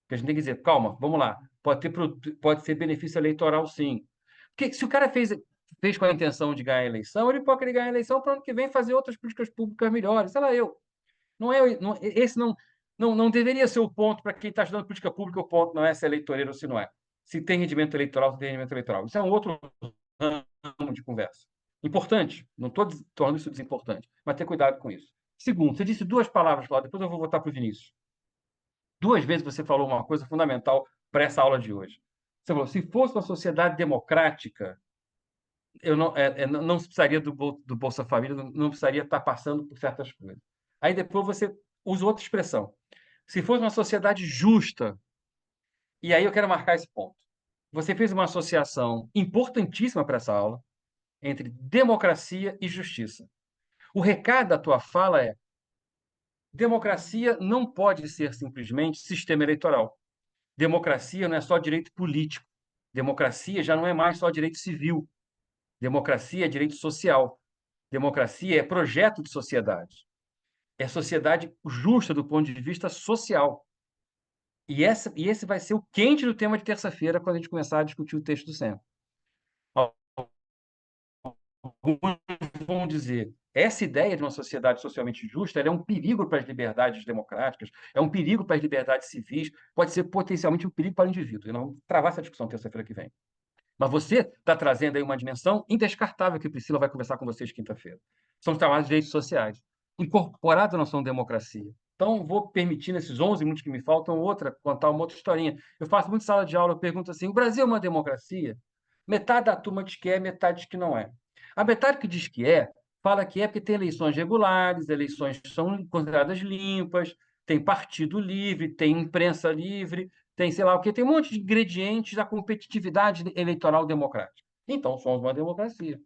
Porque a gente tem que dizer, calma, vamos lá, pode ser benefício eleitoral, sim. Porque se o cara fez com a intenção de ganhar a eleição, ele pode querer ganhar a eleição para o ano que vem fazer outras políticas públicas melhores. Sei lá, esse não deveria ser o ponto para quem está estudando política pública, o ponto não é se é eleitoreiro ou se não é. Se tem rendimento eleitoral, se tem rendimento eleitoral. Isso é um outro ramo de conversa. Importante, não estou tornando isso desimportante, mas ter cuidado com isso. Segundo, você disse duas palavras, Cláudio, depois eu vou voltar para o Vinícius. Duas vezes você falou uma coisa fundamental para essa aula de hoje. Você falou, se fosse uma sociedade democrática, eu não precisaria do Bolsa Família, não precisaria estar passando por certas coisas. Aí depois você usa outra expressão. Se fosse uma sociedade justa, e aí eu quero marcar esse ponto. Você fez uma associação importantíssima para essa aula entre democracia e justiça. O recado da tua fala é: democracia não pode ser simplesmente sistema eleitoral. Democracia não é só direito político. Democracia já não é mais só direito civil. Democracia é direito social. Democracia é projeto de sociedade. É sociedade justa do ponto de vista social. E esse vai ser o quente do tema de terça-feira, quando a gente começar a discutir o texto do Sam. Alguns vão dizer, essa ideia de uma sociedade socialmente justa, ela é um perigo para as liberdades democráticas, é um perigo para as liberdades civis, pode ser potencialmente um perigo para o indivíduo. E nós vamos travar essa discussão terça-feira que vem. Mas você está trazendo aí uma dimensão indescartável que Priscila vai conversar com vocês quinta-feira. São os chamados direitos sociais, incorporados na noção de democracia. Então, vou permitir, nesses 11 minutos que me faltam, contar uma outra historinha. Eu faço muito sala de aula, eu pergunto assim, o Brasil é uma democracia? Metade da turma diz que é, metade diz que não é. A metade que diz que é, fala que é porque tem eleições regulares, eleições são consideradas limpas, tem partido livre, tem imprensa livre, tem sei lá o quê, tem um monte de ingredientes da competitividade eleitoral democrática. Então, somos uma democracia.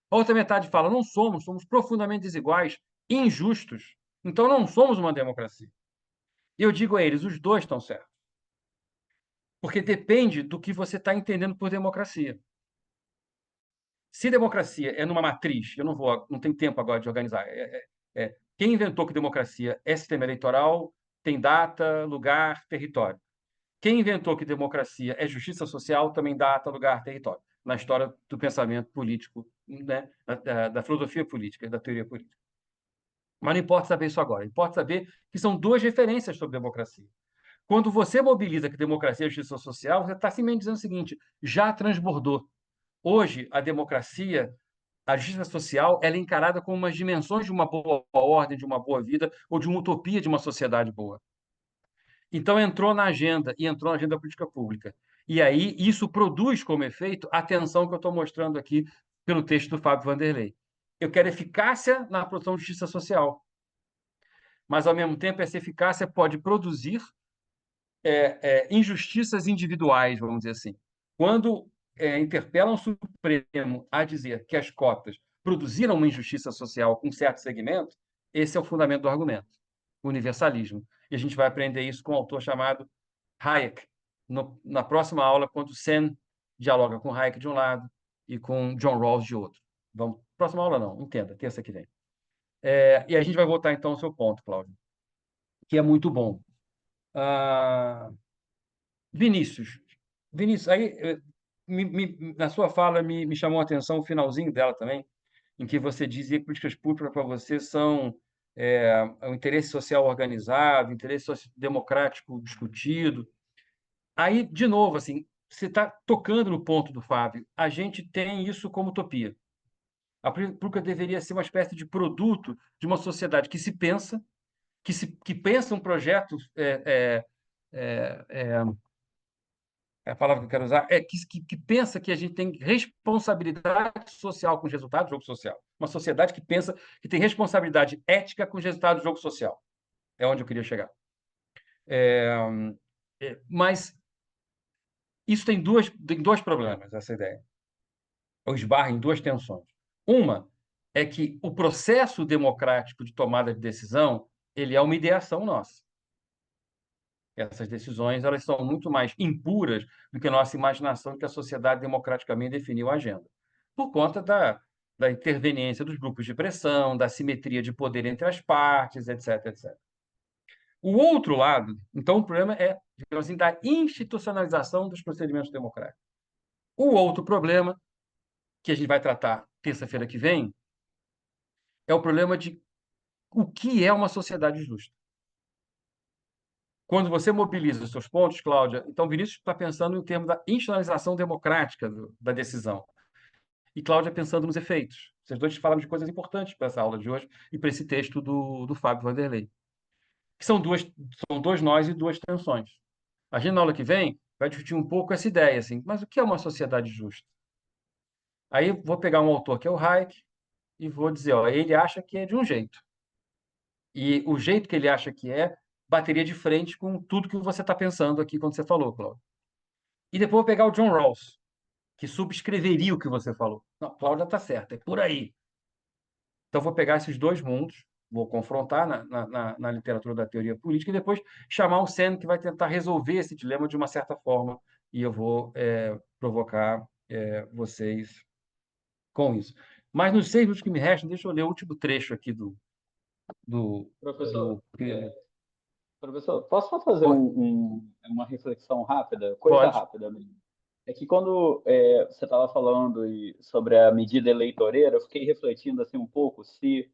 A outra metade fala, não somos profundamente desiguais, injustos. Então, não somos uma democracia. E eu digo a eles, os dois estão certos. Porque depende do que você está entendendo por democracia. Se democracia é numa matriz, eu não tenho tempo agora de organizar. Quem inventou que democracia é sistema eleitoral, tem data, lugar, território. Quem inventou que democracia é justiça social, também data, lugar, território. Na história do pensamento político, né? da filosofia política, da teoria política. Mas não importa saber isso agora. Importa saber que são duas referências sobre democracia. Quando você mobiliza que democracia é justiça social, você está simplesmente dizendo o seguinte, já transbordou. Hoje, a democracia, a justiça social, ela é encarada como umas dimensões de uma boa ordem, de uma boa vida, ou de uma utopia de uma sociedade boa. Então, entrou na agenda, e entrou na agenda política pública. E aí, isso produz como efeito a tensão que eu estou mostrando aqui pelo texto do Fábio Vanderlei. Eu quero eficácia na produção de justiça social. Mas, ao mesmo tempo, essa eficácia pode produzir injustiças individuais, vamos dizer assim. Quando interpelam o Supremo a dizer que as cotas produziram uma injustiça social com certo segmento, esse é o fundamento do argumento, o universalismo. E a gente vai aprender isso com um autor chamado Hayek, na próxima aula, quando o Sen dialoga com Hayek de um lado e com John Rawls de outro. Próxima aula não, entenda, terça que vem. E a gente vai voltar, então, ao seu ponto, Cláudio, que é muito bom. Vinícius, aí, na sua fala, me chamou a atenção o finalzinho dela também, em que você dizia que políticas públicas para você são o interesse social organizado, interesse democrático discutido. Aí, de novo, assim, você está tocando no ponto do Fábio. A gente tem isso como utopia. A política pública deveria ser uma espécie de produto de uma sociedade que se pensa, que pensa um projeto a palavra que eu quero usar, que pensa que a gente tem responsabilidade social com os resultados do jogo social. Uma sociedade que pensa que tem responsabilidade ética com os resultados do jogo social. É onde eu queria chegar. Mas isso tem dois problemas, essa ideia. Ou esbarra em duas tensões. Uma é que o processo democrático de tomada de decisão ele é uma ideação nossa. Essas decisões elas são muito mais impuras do que a nossa imaginação de que a sociedade democraticamente definiu a agenda, por conta da interveniência dos grupos de pressão, da simetria de poder entre as partes, etc, etc. O outro lado, então, o problema é, digamos assim, da institucionalização dos procedimentos democráticos. O outro problema que a gente vai tratar terça-feira que vem, é o problema de o que é uma sociedade justa. Quando você mobiliza os seus pontos, Cláudia, então Vinícius está pensando em termos da institucionalização democrática da decisão. E Cláudia pensando nos efeitos. Vocês dois falaram de coisas importantes para essa aula de hoje e para esse texto do Fábio Vanderlei. Que são dois nós e duas tensões. A gente, na aula que vem, vai discutir um pouco essa ideia, assim, mas o que é uma sociedade justa? Aí vou pegar um autor que é o Hayek e vou dizer, ó, ele acha que é de um jeito. E o jeito que ele acha que é bateria de frente com tudo que você está pensando aqui quando você falou, Cláudio. E depois vou pegar o John Rawls, que subscreveria o que você falou. Não, Cláudia está certa, é por aí. Então vou pegar esses dois mundos, vou confrontar na literatura da teoria política e depois chamar um Sen que vai tentar resolver esse dilema de uma certa forma e eu vou provocar vocês com isso. Mas nos 6 minutos que me restam, deixa eu ler o último trecho aqui Professor, do... professor, posso só fazer uma reflexão rápida, coisa Pode. rápida mesmo? É que quando você estava falando sobre a medida eleitoreira, eu fiquei refletindo assim um pouco se,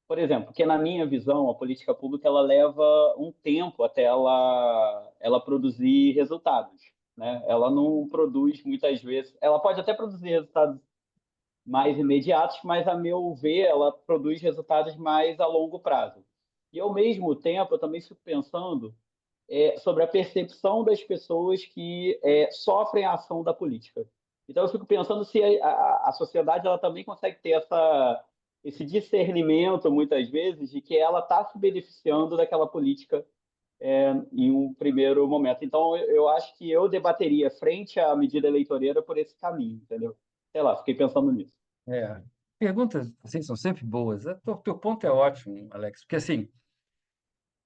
por exemplo, que na minha visão a política pública ela leva um tempo até ela produzir resultados, né? Ela não produz muitas vezes, ela pode até produzir resultados mais imediatos, mas, a meu ver, ela produz resultados mais a longo prazo. E, ao mesmo tempo, eu também fico pensando sobre a percepção das pessoas que sofrem a ação da política. Então, eu fico pensando se a sociedade ela também consegue ter esse discernimento, muitas vezes, de que ela está se beneficiando daquela política em um primeiro momento. Então, eu acho que eu debateria frente à medida eleitoreira por esse caminho, entendeu? Sei lá, fiquei pensando nisso. Perguntas assim, são sempre boas. O teu ponto é ótimo, Alex, porque assim,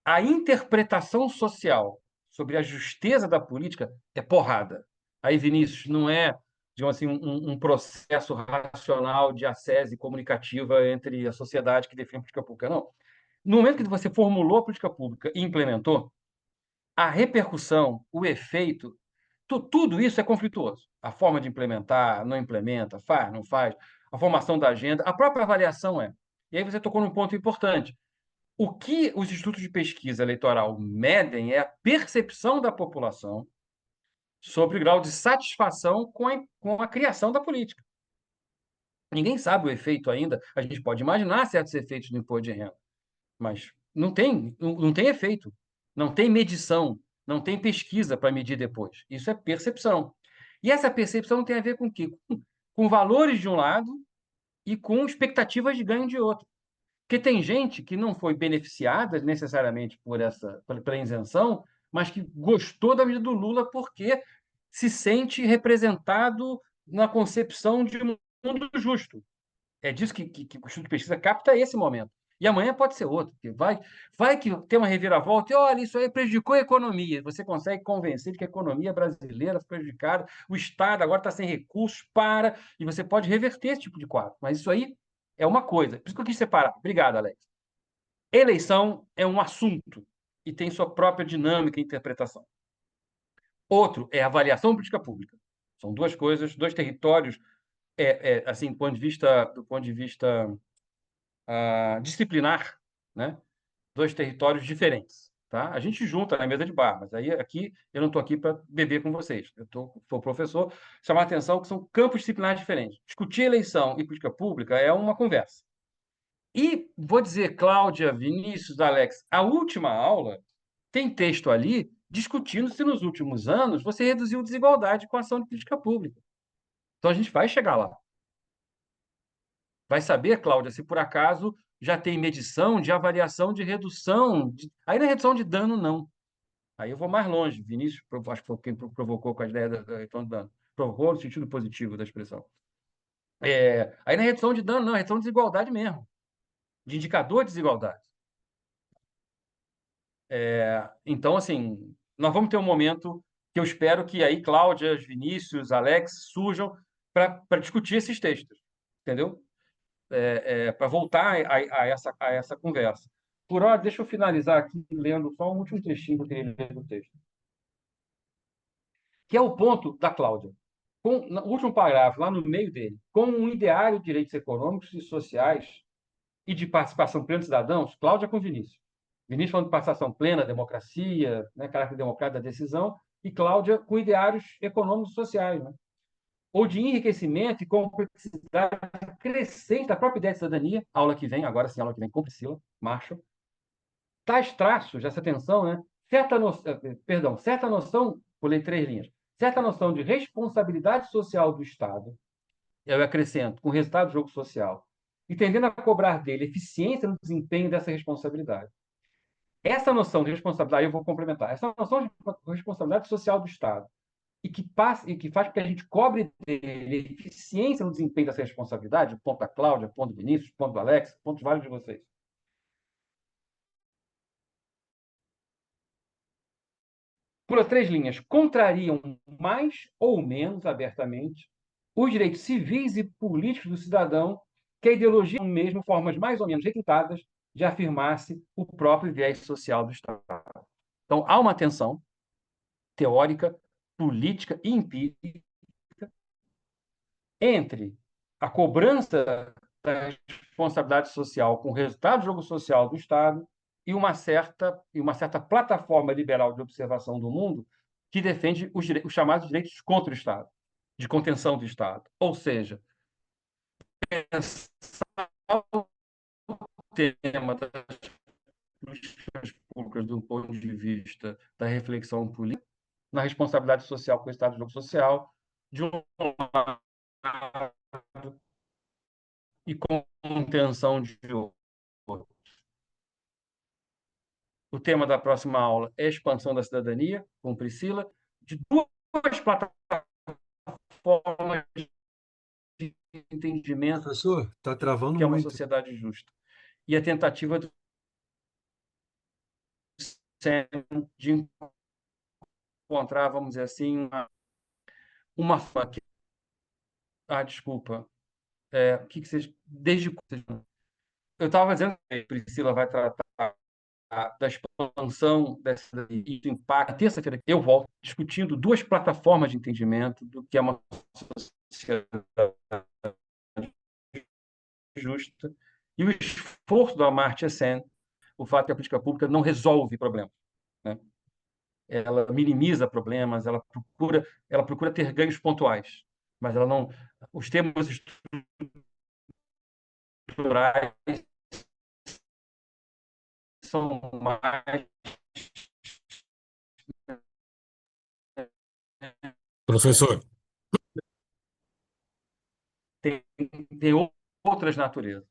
a interpretação social sobre a justeza da política é porrada. Aí, Vinícius, não é, digamos assim, um processo racional de ascese comunicativa entre a sociedade que define a política pública, não. No momento que você formulou a política pública e implementou, a repercussão, o efeito, tudo isso é conflituoso. A forma de implementar, não implementa, faz, não faz, a formação da agenda, a própria avaliação é. E aí você tocou num ponto importante. O que os institutos de pesquisa eleitoral medem é a percepção da população sobre o grau de satisfação com a criação da política. Ninguém sabe o efeito ainda. A gente pode imaginar certos efeitos no imposto de renda, mas não tem efeito, não tem medição, não tem pesquisa para medir depois. Isso é percepção. E essa percepção tem a ver com o quê? Com valores de um lado e com expectativas de ganho de outro. Porque tem gente que não foi beneficiada necessariamente pela isenção, mas que gostou da medida do Lula porque se sente representado na concepção de um mundo justo. É disso que o Instituto de Pesquisa capta esse momento. E amanhã pode ser outro. Porque vai que tem uma reviravolta e, olha, isso aí prejudicou a economia. Você consegue convencer de que a economia brasileira foi prejudicada, o Estado agora está sem recursos e você pode reverter esse tipo de quadro. Mas isso aí é uma coisa. Por isso que eu quis separar. Obrigado, Alex. Eleição é um assunto e tem sua própria dinâmica e interpretação. Outro é avaliação política pública. São duas coisas, dois territórios, assim, do ponto de vista disciplinar, né? Dois territórios diferentes. Tá? A gente junta na mesa de bar, mas aí aqui eu não estou aqui para beber com vocês. Eu sou professor, chamar a atenção que são campos disciplinares diferentes. Discutir eleição e política pública é uma conversa. E vou dizer, Cláudia, Vinícius, Alex, a última aula tem texto ali discutindo se nos últimos anos você reduziu desigualdade com a ação de política pública. Então a gente vai chegar lá. Vai saber, Cláudia, se por acaso já tem medição de avaliação de redução. Aí não é redução de dano, não. Aí eu vou mais longe. Vinícius, acho que foi quem provocou com a ideia da redução de dano. Provocou no sentido positivo da expressão. Aí não é redução de dano, não, é redução de desigualdade mesmo. De indicador de desigualdade. Então, assim, nós vamos ter um momento que eu espero que aí Cláudia, Vinícius, Alex surjam para discutir esses textos. Entendeu? Para voltar a essa conversa. Por hora, deixa eu finalizar aqui lendo só um último trechinho que eu queria ler do texto, que é o ponto da Cláudia. no último parágrafo, lá no meio dele, com um ideário de direitos econômicos e sociais e de participação plena dos cidadãos, Cláudia com Vinícius. Vinícius falando de participação plena, democracia, né, caráter democrático da decisão, e Cláudia com ideários econômicos e sociais, né? Ou de enriquecimento e complexidade crescente da própria ideia de cidadania, aula que vem, agora sim, aula que vem com Priscila Marshall. Tais traços, essa atenção, né? Certa noção, pulei 3 linhas, certa noção de responsabilidade social do Estado, eu acrescento, com o resultado do jogo social, e tendendo a cobrar dele eficiência no desempenho dessa responsabilidade. Essa noção de responsabilidade, eu vou complementar, essa noção de responsabilidade social do Estado, e que faz com que a gente cobre dele eficiência no desempenho dessa responsabilidade, ponto da Cláudia, ponto do Vinícius, ponto do Alex, ponto de vários de vocês. Por 3 linhas, contrariam mais ou menos abertamente os direitos civis e políticos do cidadão que a ideologia mesmo formas mais ou menos requintadas de afirmar-se o próprio viés social do Estado. Então, há uma tensão teórica, política e empírica entre a cobrança da responsabilidade social com o resultado do jogo social do Estado e uma certa plataforma liberal de observação do mundo que defende os chamados direitos contra o Estado, de contenção do Estado. Ou seja, pensar o tema das políticas públicas do ponto de vista da reflexão política, na responsabilidade social com o Estado de jogo social, de um lado, e contenção de outro. O tema da próxima aula é expansão da cidadania, com Priscila, de 2 plataformas de entendimento. Professor, está travando que é uma muito. sociedade justa. E a tentativa de encontrar, vamos dizer assim, uma forma que... desculpa. O que vocês... Eu estava dizendo que a Priscila vai tratar da expansão dessa e do impacto. Na terça-feira eu volto discutindo 2 plataformas de entendimento do que é uma sociedade justa e o esforço do Amartya Sen, o fato que a política pública não resolve problemas, né? Ela minimiza problemas, ela procura ter ganhos pontuais, mas ela não... Os temas estruturais são mais... Professor, tem outras naturezas.